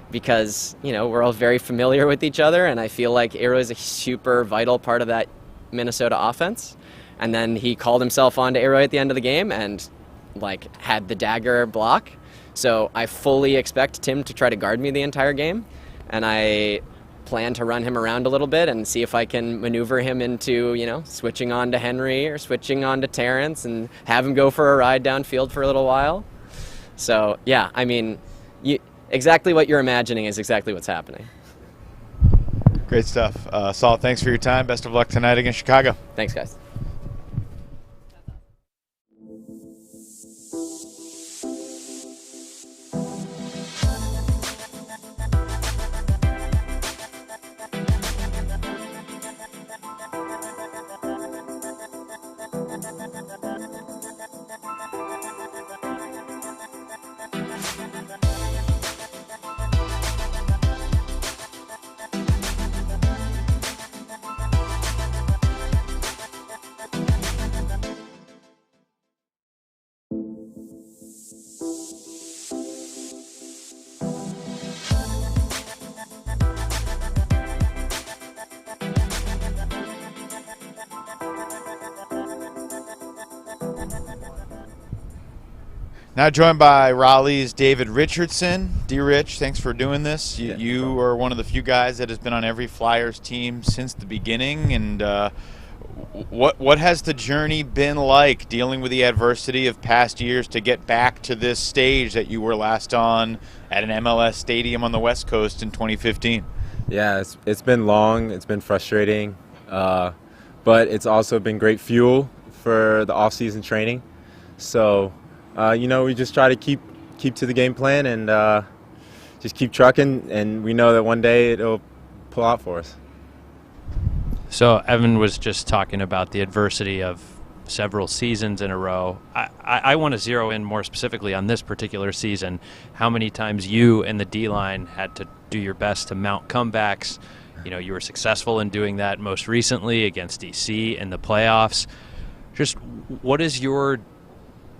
because, we're all very familiar with each other, and I feel like Aroy is a super vital part of that Minnesota offense. And then he called himself onto Aroy at the end of the game and, had the dagger block. So I fully expect Tim to try to guard me the entire game, and I plan to run him around a little bit and see if I can maneuver him into, switching on to Henry or switching on to Terrence and have him go for a ride downfield for a little while. So, yeah, exactly what you're imagining is exactly what's happening. Great stuff. Saul, thanks for your time. Best of luck tonight against Chicago. Thanks, guys. Now joined by Raleigh's David Richardson. D-Rich, thanks for doing this. You are one of the few guys that has been on every Flyers team since the beginning. And what has the journey been like, dealing with the adversity of past years, to get back to this stage that you were last on at an MLS stadium on the West Coast in 2015? Yeah, it's been long. It's been frustrating. But it's also been great fuel for the off-season training. So we just try to keep to the game plan and just keep trucking, and we know that one day it'll pull out for us. So Evan was just talking about the adversity of several seasons in a row. I want to zero in more specifically on this particular season. How many times you and the D-line had to do your best to mount comebacks. You were successful in doing that most recently against DC in the playoffs. Just what is your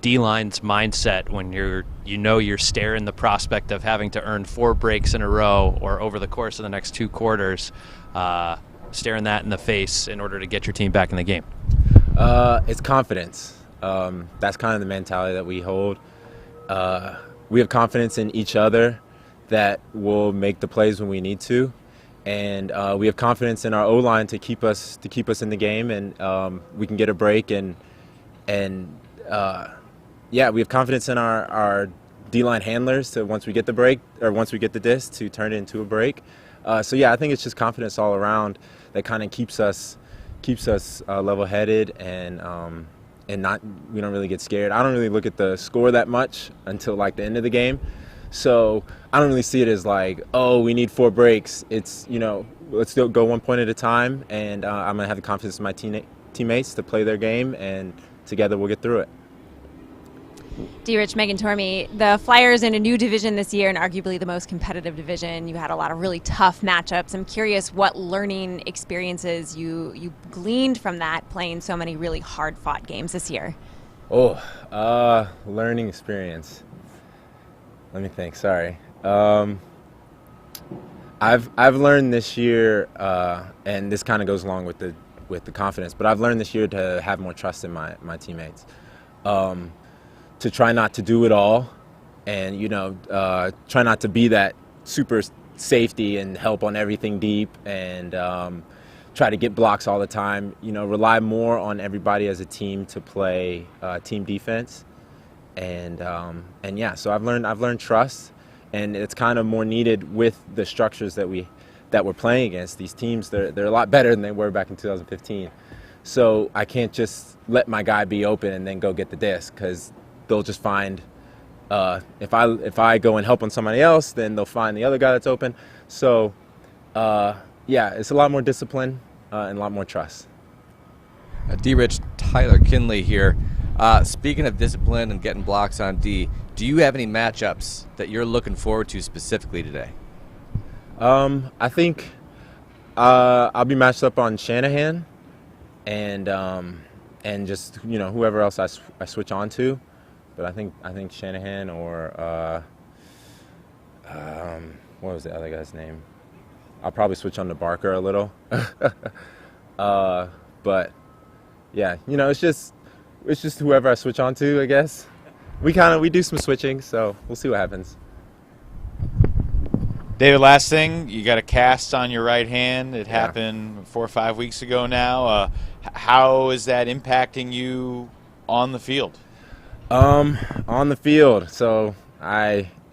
D-line's mindset when you're staring the prospect of having to earn 4 breaks in a row or over the course of the next 2 quarters, staring that in the face in order to get your team back in the game? It's confidence. That's kind of the mentality that we hold. We have confidence in each other that we'll make the plays when we need to, and we have confidence in our O-line to keep us in the game, and we can get a break, and yeah, we have confidence in our D-line handlers to, once we get the break or once we get the disc, to turn it into a break. So yeah, I think it's just confidence all around that kind of keeps us level-headed, and we don't really get scared. I don't really look at the score that much until like the end of the game. So I don't really see it as like, oh, we need 4 breaks. It's, let's go 1 point at a time, and I'm going to have the confidence in my teammates to play their game, and together we'll get through it. D-Rich, Megan Tormey, the Flyers in a new division this year and arguably the most competitive division. You had a lot of really tough matchups. I'm curious what learning experiences you gleaned from that, playing so many really hard-fought games this year. Learning experience. Let me think. Sorry. I've learned this year, and this kind of goes along with the confidence, but I've learned this year to have more trust in my teammates. To try not to do it all, and try not to be that super safety and help on everything deep, and try to get blocks all the time. Rely more on everybody as a team to play team defense, and yeah. So I've learned trust, and it's kind of more needed with the structures that we're playing against. These teams, they're a lot better than they were back in 2015. So I can't just let my guy be open and then go get the disc, because they'll just find, if I go and help on somebody else, then they'll find the other guy that's open. So, yeah, it's a lot more discipline and a lot more trust. D-Rich, Tyler Kinley here. Speaking of discipline and getting blocks on D, do you have any matchups that you're looking forward to specifically today? I think I'll be matched up on Shanahan and just whoever else I switch on to. But I think Shanahan or what was the other guy's name? I'll probably switch on to Barker a little. But yeah, it's just whoever I switch on to, I guess. We do some switching, so we'll see what happens. David, last thing, you got a cast on your right hand. It happened 4 or 5 weeks ago now. How is that impacting you on the field? On the field, so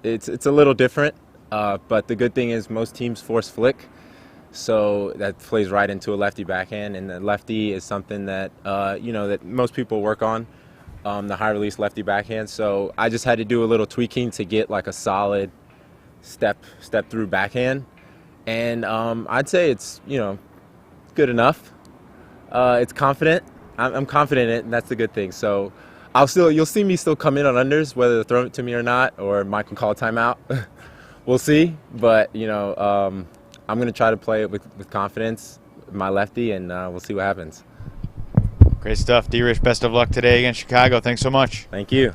it's a little different, but the good thing is most teams force flick, so that plays right into a lefty backhand, and the lefty is something that that most people work on, the high release lefty backhand. So I just had to do a little tweaking to get like a solid step through backhand, and I'd say it's good enough. It's confident. I'm confident in it, and that's the good thing. So you'll see me still come in on unders, whether they throw it to me or not, or Mike can call a timeout. We'll see. But I'm going to try to play it with confidence, my lefty, and we'll see what happens. Great stuff, D-Rich. Best of luck today against Chicago. Thanks so much. Thank you.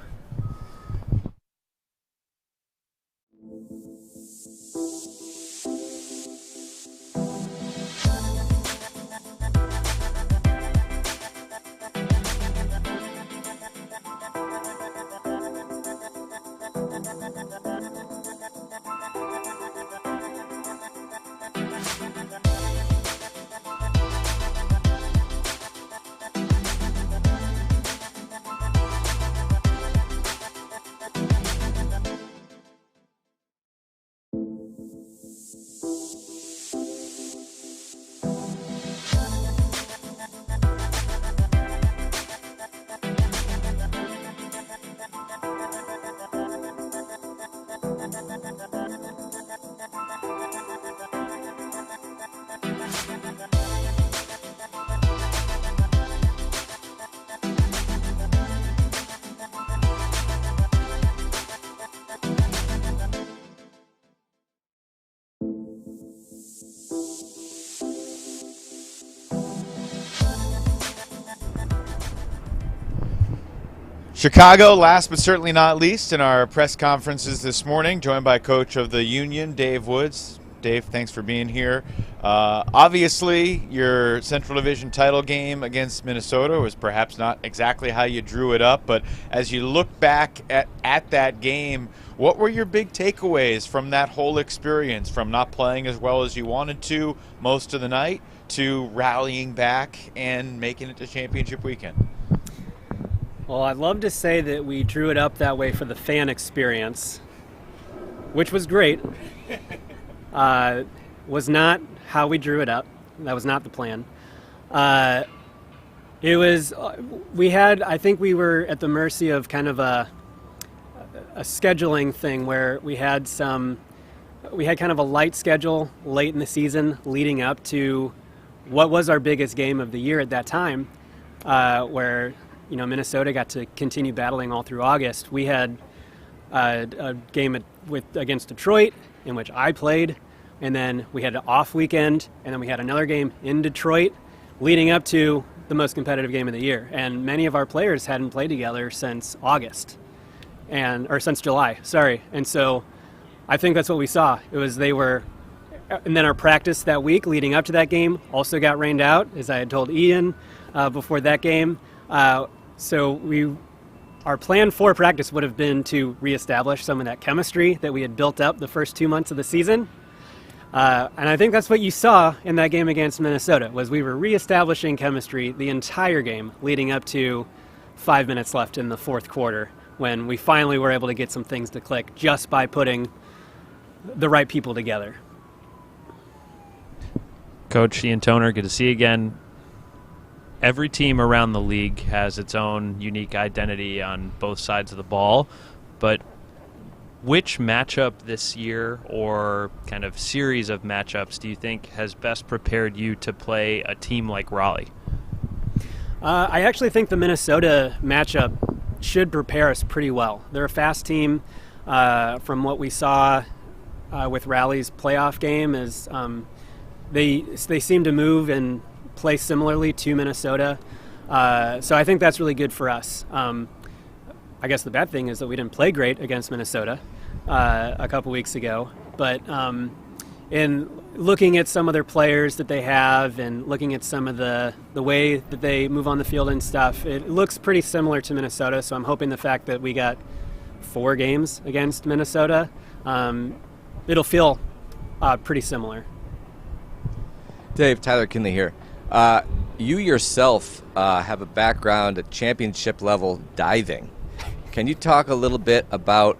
Chicago, last but certainly not least, in our press conferences this morning, joined by coach of the Union, Dave Woods. Dave, thanks for being here. Obviously, your Central Division title game against Minnesota was perhaps not exactly how you drew it up, but as you look back at that game, what were your big takeaways from that whole experience, from not playing as well as you wanted to most of the night to rallying back and making it to championship weekend? Well, I'd love to say that we drew it up that way for the fan experience, which was great. Was not how we drew it up. That was not the plan. It was, I think we were at the mercy of kind of a scheduling thing where we had kind of a light schedule late in the season leading up to what was our biggest game of the year at that time, where, Minnesota got to continue battling all through August. We had a game against Detroit in which I played, and then we had an off weekend, and then we had another game in Detroit leading up to the most competitive game of the year. And many of our players hadn't played together since August, or since July, sorry. And so I think that's what we saw. And then our practice that week leading up to that game also got rained out, as I had told Ian before that game. So our plan for practice would have been to reestablish some of that chemistry that we had built up the first 2 months of the season. And I think that's what you saw in that game against Minnesota, was we were reestablishing chemistry the entire game leading up to 5 minutes left in the fourth quarter, when we finally were able to get some things to click just by putting the right people together. Coach Ian Toner, good to see you again. Every team around the league has its own unique identity on both sides of the ball, but which matchup this year, or kind of series of matchups, do you think has best prepared you to play a team like Raleigh? I actually think the Minnesota matchup should prepare us pretty well. They're a fast team. From what we saw with Raleigh's playoff game, is they seem to move and play similarly to Minnesota. So I think that's really good for us. I guess the bad thing is that we didn't play great against Minnesota a couple weeks ago. But in looking at some of their players that they have and looking at some of the way that they move on the field and stuff, it looks pretty similar to Minnesota. So I'm hoping the fact that we got 4 games against Minnesota, it'll feel pretty similar. Dave, Tyler Kinley here. You yourself have a background at championship level diving. Can you talk a little bit about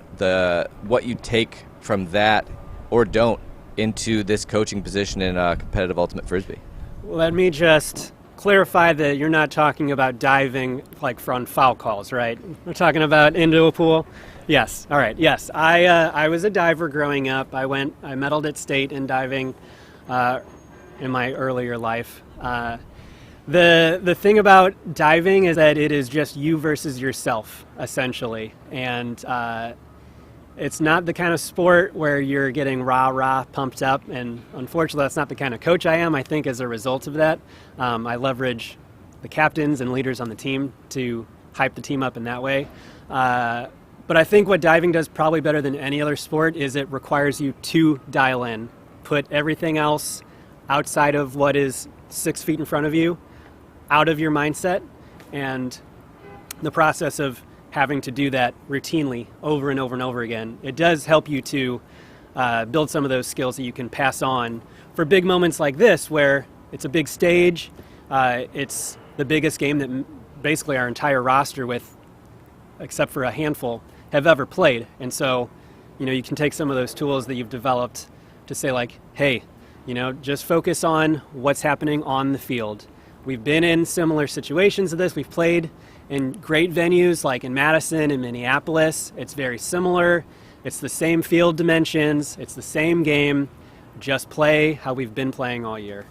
what you take from that or don't into this coaching position in competitive ultimate frisbee? Let me just clarify that you're not talking about diving like from foul calls, right? We're talking about into a pool. Yes. All right. Yes. I was a diver growing up. I medaled at state in diving in my earlier life. The thing about diving is that it is just you versus yourself, essentially. And it's not the kind of sport where you're getting rah-rah pumped up. And unfortunately, that's not the kind of coach I am. I think as a result of that, I leverage the captains and leaders on the team to hype the team up in that way. But I think what diving does probably better than any other sport is it requires you to dial in, put everything else outside of what is 6 feet in front of you out of your mindset, and the process of having to do that routinely over and over and over again, it does help you to build some of those skills that you can pass on for big moments like this, where it's a big stage. It's the biggest game that basically our entire roster, except for a handful, have ever played. And so, you can take some of those tools that you've developed to say, like, hey, just focus on what's happening on the field. We've been in similar situations to this. We've played in great venues like in Madison and Minneapolis. It's very similar. It's the same field dimensions. It's the same game. Just play how we've been playing all year.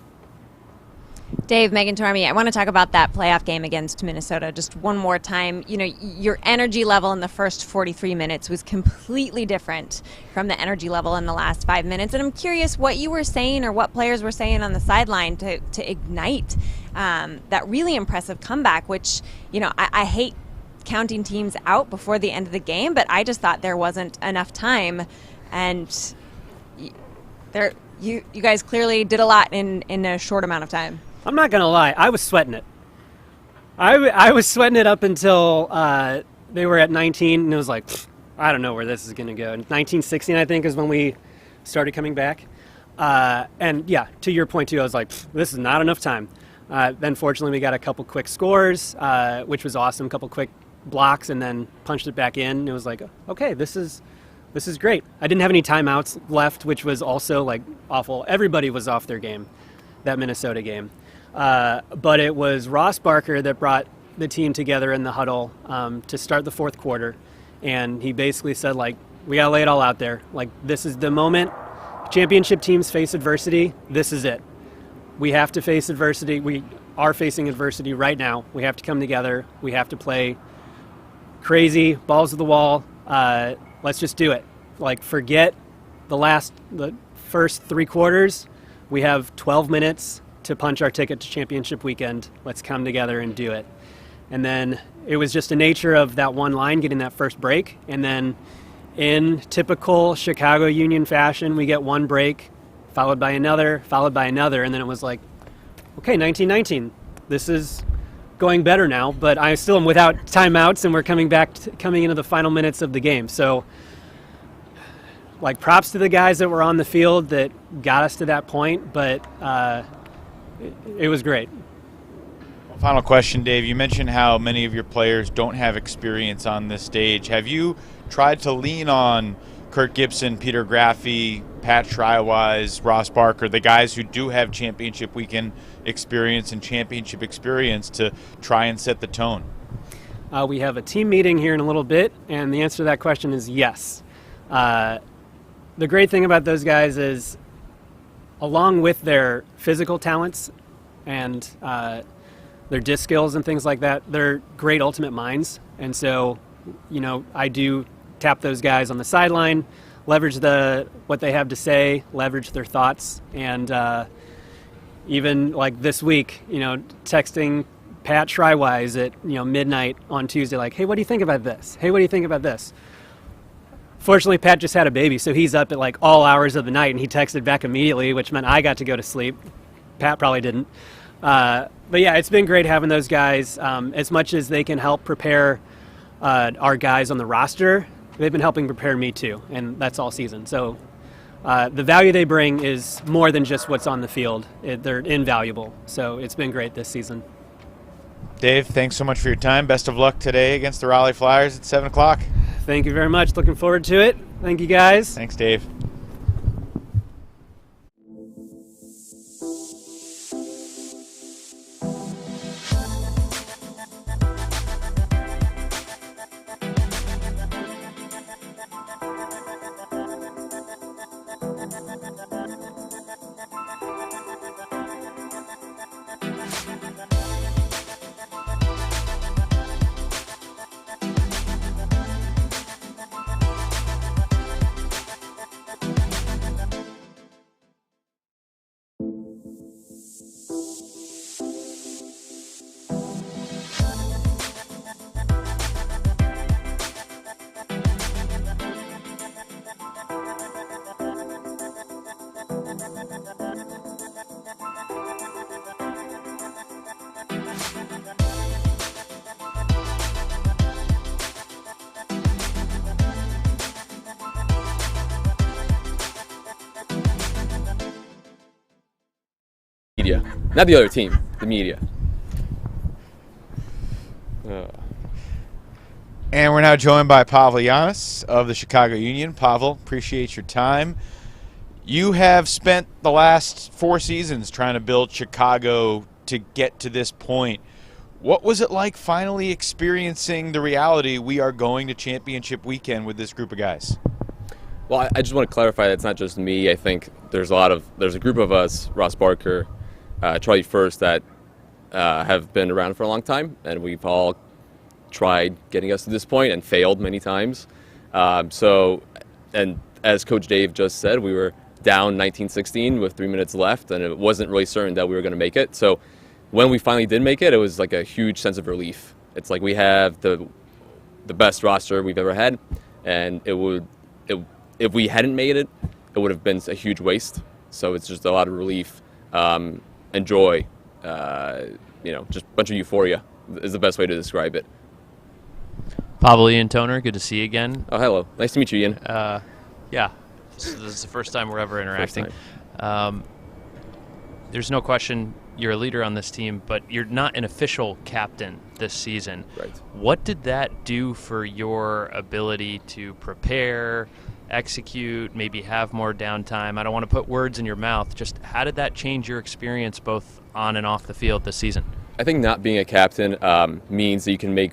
Dave, Megan Tormey, I want to talk about that playoff game against Minnesota just one more time. Your energy level in the first 43 minutes was completely different from the energy level in the last 5 minutes. And I'm curious what you were saying or what players were saying on the sideline to ignite that really impressive comeback, which, I hate counting teams out before the end of the game, but I just thought there wasn't enough time. And you guys clearly did a lot in a short amount of time. I'm not going to lie. I was sweating it. I was sweating it up until they were at 19, and it was like, I don't know where this is going to go. 1916, I think, is when we started coming back. And, yeah, to your point, too, I was like, this is not enough time. Then, fortunately, we got a couple quick scores, which was awesome, a couple quick blocks, and then punched it back in. And it was like, okay, this is great. I didn't have any timeouts left, which was also, like, awful. Everybody was off their game, that Minnesota game. But it was Ross Barker that brought the team together in the huddle to start the fourth quarter. And he basically said, like, we got to lay it all out there. Like, this is the moment championship teams face adversity. This is it. We have to face adversity. We are facing adversity right now. We have to come together. We have to play crazy, balls to the wall. Let's just do it. Like, forget the first 3 quarters. We have 12 minutes to punch our ticket to championship weekend. Let's come together and do it. And then it was just the nature of that one line getting that first break. And then in typical Chicago Union fashion, we get one break, followed by another, and then it was like, okay, 19-19. This is going better now, but I still am without timeouts, and we're coming into the final minutes of the game. So, like, props to the guys that were on the field that got us to that point, but it was great. Final question, Dave. You mentioned how many of your players don't have experience on this stage. Have you tried to lean on Kurt Gibson, Peter Graffy, Pat Schreiwise, Ross Barker, the guys who do have championship weekend experience and championship experience to try and set the tone? We have a team meeting here in a little bit, and the answer to that question is yes. The great thing about those guys is, along with their physical talents and their disc skills and things like that, they're great ultimate minds. And so, I do tap those guys on the sideline, leverage what they have to say, leverage their thoughts, and even like this week, texting Pat Schreiwise at midnight on Tuesday, like, hey, what do you think about this? Hey, what do you think about this? Fortunately, Pat just had a baby, so he's up at like all hours of the night, and he texted back immediately, which meant I got to go to sleep. Pat probably didn't. But yeah, it's been great having those guys. As much as they can help prepare our guys on the roster, they've been helping prepare me too, and that's all season. So the value they bring is more than just what's on the field. They're invaluable. So it's been great this season. Dave, thanks so much for your time. Best of luck today against the Raleigh Flyers at 7 o'clock. Thank you very much. Looking forward to it. Thank you, guys. Thanks, Dave. Media, not the other team, the media. And we're now joined by Pawel Janas of the Chicago Union. Pawel, appreciate your time. You have spent the last 4 seasons trying to build Chicago to get to this point. What was it like finally experiencing the reality we are going to championship weekend with this group of guys? Well, I just want to clarify that it's not just me. I think there's a group of us, Ross Barker, Charlie First, that have been around for a long time, and we've all tried getting us to this point and failed many times. And as Coach Dave just said, we were down 19-16 with 3 minutes left, and it wasn't really certain that we were going to make it. So when we finally did make it, it was like a huge sense of relief. It's like we have the best roster we've ever had, and if we hadn't made it, it would have been a huge waste. So it's just a lot of relief and joy. Just a bunch of euphoria is the best way to describe it. Pawel, Ian Toner, good to see you again. Oh, hello. Nice to meet you, Ian. Yeah, this is the first time we're ever interacting. There's no question you're a leader on this team, but you're not an official captain this season. Right. What did that do for your ability to prepare, execute, maybe have more downtime? I don't want to put words in your mouth. Just how did that change your experience both on and off the field this season? I think not being a captain means that you can make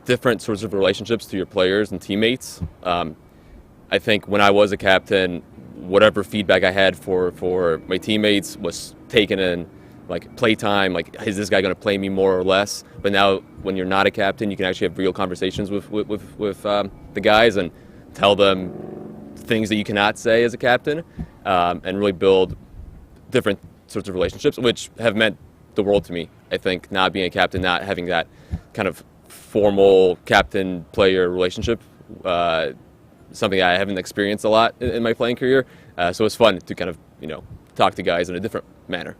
different sorts of relationships to your players and teammates. I think when I was a captain, whatever feedback I had for my teammates was taken in, like playtime, like is this guy going to play me more or less? But now when you're not a captain, you can actually have real conversations with the guys and tell them things that you cannot say as a captain, and really build different sorts of relationships, which have meant the world to me. I think not being a captain, not having that kind of formal captain-player relationship, something I haven't experienced a lot in my playing career. So it's fun to kind of, talk to guys in a different manner.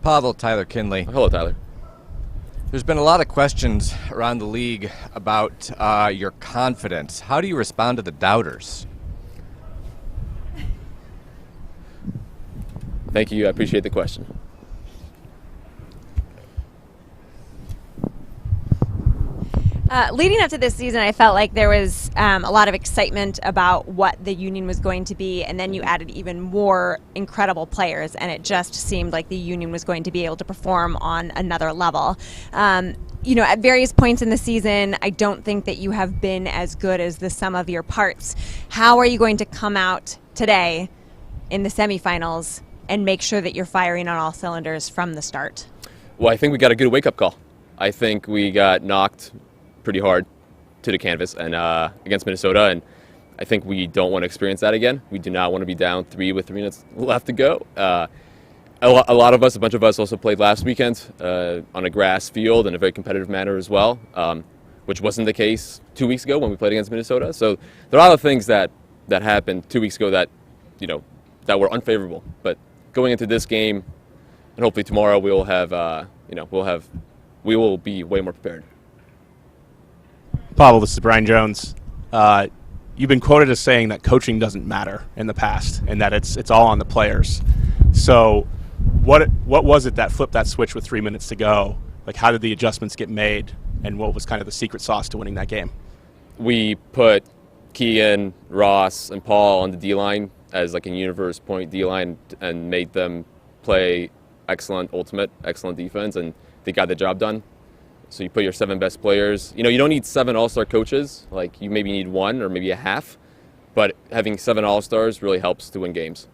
Pawel, Tyler Kinley. Hello, Tyler. There's been a lot of questions around the league about your confidence. How do you respond to the doubters? Thank you. I appreciate the question. Leading up to this season, I felt like there was a lot of excitement about what the Union was going to be, and then you added even more incredible players, and it just seemed like the Union was going to be able to perform on another level. At various points in the season, I don't think that you have been as good as the sum of your parts. How are you going to come out today in the semifinals and make sure that you're firing on all cylinders from the start? Well, I think we got a good wake-up call. I think we got knocked pretty hard to the canvas and against Minnesota, and I think we don't want to experience that again. We do not want to be down 3 with 3 minutes left to go. A bunch of us also played last weekend on a grass field in a very competitive manner as well, which wasn't the case 2 weeks ago when we played against Minnesota. So there are a lot of things that happened 2 weeks ago that that were unfavorable. But going into this game and hopefully tomorrow, we will be way more prepared. Pawel, this is Brian Jones. You've been quoted as saying that coaching doesn't matter in the past and that it's all on the players. So what was it that flipped that switch with 3 minutes to go? Like, how did the adjustments get made, and what was kind of the secret sauce to winning that game? We put Keegan, Ross, and Paul on the D-line as like a universe point D-line and made them play excellent defense, and they got the job done. So you put your 7 best players. You don't need 7 all-star coaches. Like, you maybe need 1 or maybe a half. But having 7 all-stars really helps to win games.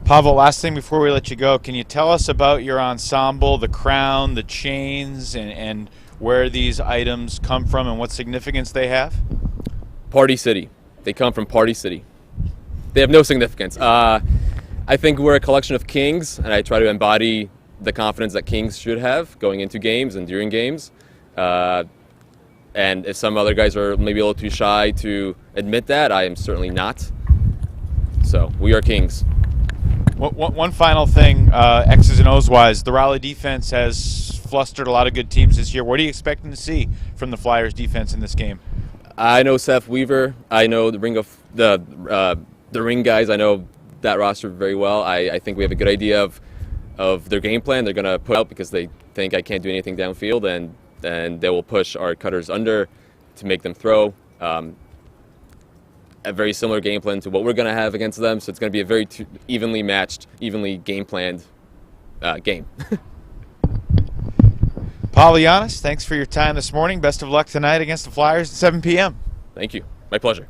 Pawel, last thing before we let you go, can you tell us about your ensemble, the crown, the chains, and where these items come from and what significance they have? Party City. They come from Party City. They have no significance. I think we're a collection of kings, and I try to embody the confidence that kings should have going into games and during games. And if some other guys are maybe a little too shy to admit that, I am certainly not. So we are kings. One final thing, X's and O's wise, the Raleigh defense has flustered a lot of good teams this year. What are you expecting to see from the Flyers defense in this game? I know Seth Weaver. I know the ring guys. I know that roster very well. I think we have a good idea of their game plan. They're going to put out because they think I can't do anything downfield, and they will push our cutters under to make them throw. A very similar game plan to what we're going to have against them, so it's going to be a very evenly matched, evenly game-planned game. Pawel Janas, thanks for your time this morning. Best of luck tonight against the Flyers at 7 p.m. Thank you. My pleasure.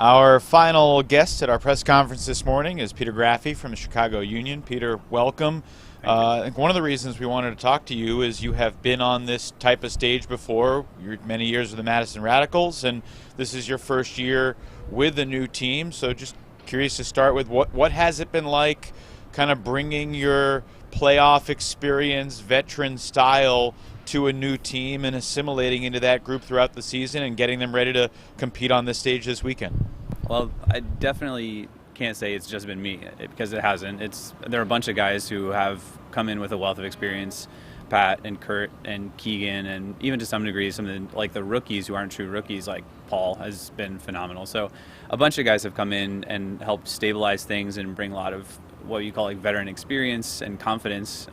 Our final guest at our press conference this morning is Peter Graffy from the Chicago Union. Peter, welcome. I think one of the reasons we wanted to talk to you is you have been on this type of stage before. You're many years with the Madison Radicals, and this is your first year with the new team. So just curious to start with what has it been like kind of bringing your playoff experience, veteran style to a new team and assimilating into that group throughout the season and getting them ready to compete on this stage this weekend? Well, I definitely can't say it's just been me, because it hasn't. There are a bunch of guys who have come in with a wealth of experience, Pat and Kurt and Keegan, and even to some degree some of the rookies who aren't true rookies, like Paul has been phenomenal. So a bunch of guys have come in and helped stabilize things and bring a lot of what you call like veteran experience and confidence.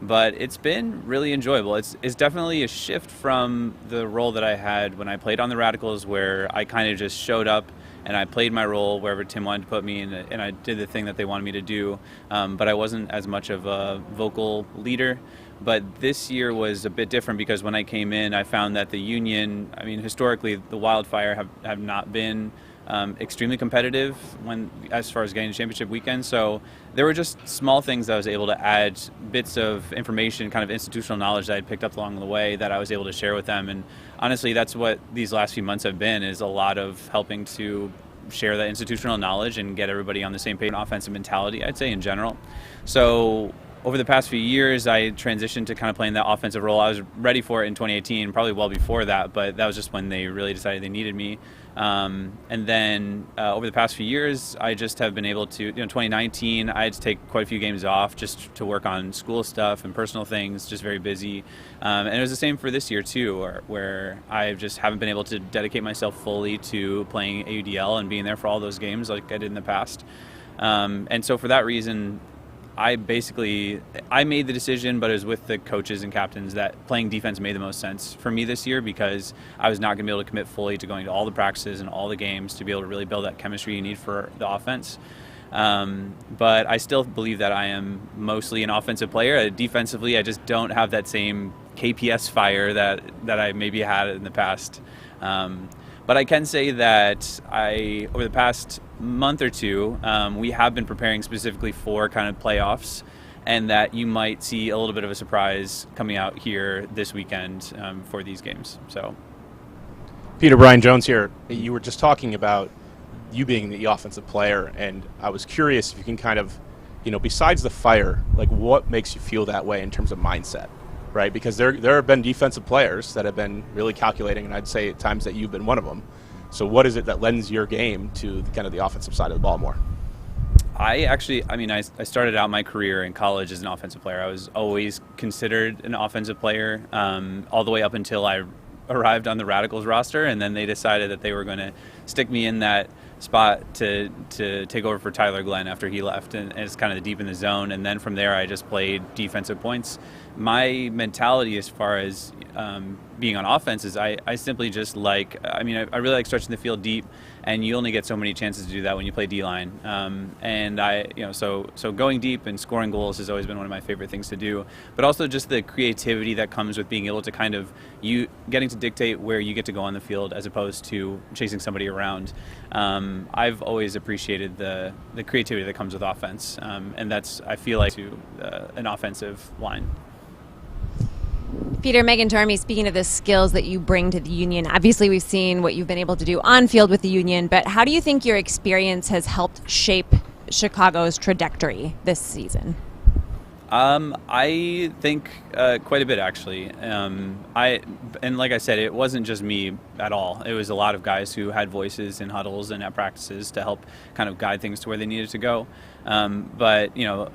But it's been really enjoyable. It's definitely a shift from the role that I had when I played on the Radicals, where I kind of just showed up and I played my role wherever Tim wanted to put me, and I did the thing that they wanted me to do. But I wasn't as much of a vocal leader. But this year was a bit different, because when I came in, I found that the Union, I mean, historically, the Wildfire have not been extremely competitive as far as getting to championship weekend. So there were just small things that I was able to add, bits of information, kind of institutional knowledge that I'd picked up along the way that I was able to share with them. And honestly, that's what these last few months have been, is a lot of helping to share that institutional knowledge and get everybody on the same page, offensive mentality, I'd say, in general. So over the past few years, I transitioned to kind of playing that offensive role. I was ready for it in 2018, probably well before that, but that was just when they really decided they needed me. And then over the past few years, I just have been able to, 2019, I had to take quite a few games off just to work on school stuff and personal things, just very busy. And it was the same for this year too, where I just haven't been able to dedicate myself fully to playing AUDL and being there for all those games like I did in the past. And so for that reason, I made the decision, but it was with the coaches and captains, that playing defense made the most sense for me this year, because I was not going to be able to commit fully to going to all the practices and all the games to be able to really build that chemistry you need for the offense. But I still believe that I am mostly an offensive player. Defensively, I just don't have that same KPS fire that I maybe had in the past. But I can say that over the past month or two, we have been preparing specifically for kind of playoffs, and that you might see a little bit of a surprise coming out here this weekend for these games. So, Peter, Brian Jones here. You were just talking about you being the offensive player, and I was curious if you can kind of, besides the fire, like what makes you feel that way in terms of mindset? Right, because there have been defensive players that have been really calculating, and I'd say at times that you've been one of them. So what is it that lends your game to kind of the offensive side of the ball more? I started out my career in college as an offensive player. I was always considered an offensive player, all the way up until I arrived on the Radicals roster, and then they decided that they were going to stick me in that spot to take over for Tyler Glenn after he left, and it's kind of deep in the zone. And then from there, I just played defensive points. My mentality as far as being on offense is I simply just I really like stretching the field deep, and you only get so many chances to do that when you play D-line. So going deep and scoring goals has always been one of my favorite things to do, but also just the creativity that comes with being able to kind of getting to dictate where you get to go on the field as opposed to chasing somebody around. I've always appreciated the creativity that comes with offense, and that's, I feel like, to an offensive line. Peter, Megan Tormey, speaking of the skills that you bring to the Union, obviously we've seen what you've been able to do on field with the Union, but how do you think your experience has helped shape Chicago's trajectory this season? I think quite a bit, actually. And like I said, it wasn't just me at all. It was a lot of guys who had voices in huddles and at practices to help kind of guide things to where they needed to go. But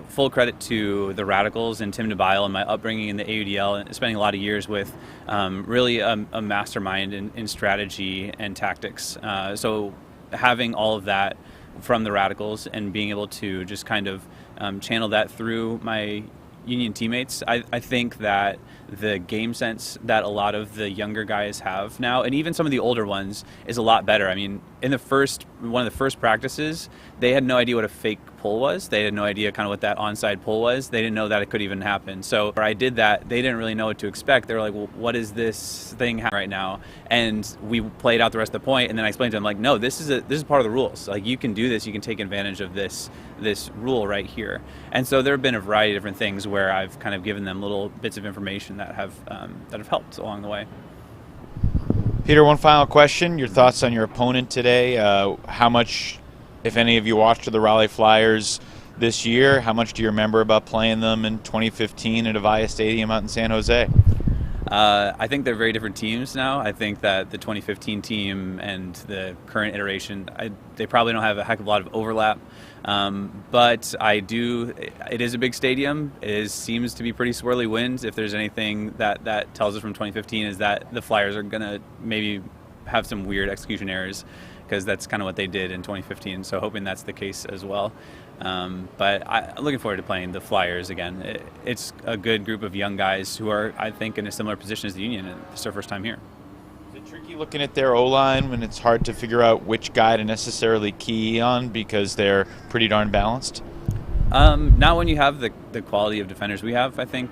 full credit to the Radicals and Tim DeBile and my upbringing in the AUDL, and spending a lot of years with really a mastermind in strategy and tactics. So having all of that from the Radicals and being able to just kind of channel that through my Union teammates, I think that the game sense that a lot of the younger guys have now, and even some of the older ones, is a lot better. I mean, in one of the first practices, they had no idea what a fake pull was. They had no idea kind of what that onside pull was. They didn't know that it could even happen. So when I did that, they didn't really know what to expect. They were like, well, what is this thing right now? And we played out the rest of the point, and then I explained to them, like, no, this is part of the rules. Like, you can do this. You can take advantage of this rule right here. And so there have been a variety of different things where I've kind of given them little bits of information that have helped along the way. Peter, one final question. Your thoughts on your opponent today. How much, if any of you watched the Raleigh Flyers this year, how much do you remember about playing them in 2015 at Avaya Stadium out in San Jose? I think they're very different teams now. I think that the 2015 team and the current iteration, they probably don't have a heck of a lot of overlap. But it is a big stadium. It seems to be pretty swirly winds. If there's anything that tells us from 2015 is that the Flyers are going to maybe have some weird execution errors, because that's kind of what they did in 2015. So hoping that's the case as well. But I'm looking forward to playing the Flyers again. It's a good group of young guys who are, I think, in a similar position as the Union. It's their first time here. Is it tricky looking at their O-line when it's hard to figure out which guy to necessarily key on because they're pretty darn balanced? Not when you have the quality of defenders we have, I think.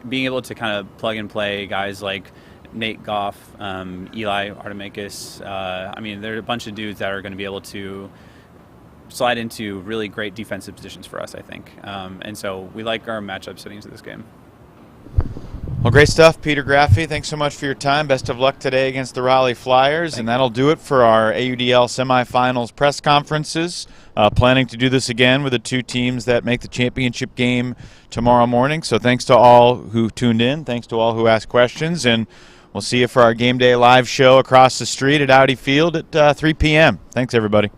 Being able to kind of plug and play guys like Nate Goff, Eli Artemakis. There are a bunch of dudes that are going to be able to slide into really great defensive positions for us, I think. And so we like our matchup settings of this game. Well, great stuff, Peter Graffy. Thanks so much for your time. Best of luck today against the Raleigh Flyers. And that'll do it for our AUDL semifinals press conferences. Planning to do this again with the two teams that make the championship game tomorrow morning. So thanks to all who tuned in. Thanks to all who asked questions. And we'll see you for our Game Day live show across the street at Audi Field at 3 p.m. Thanks, everybody.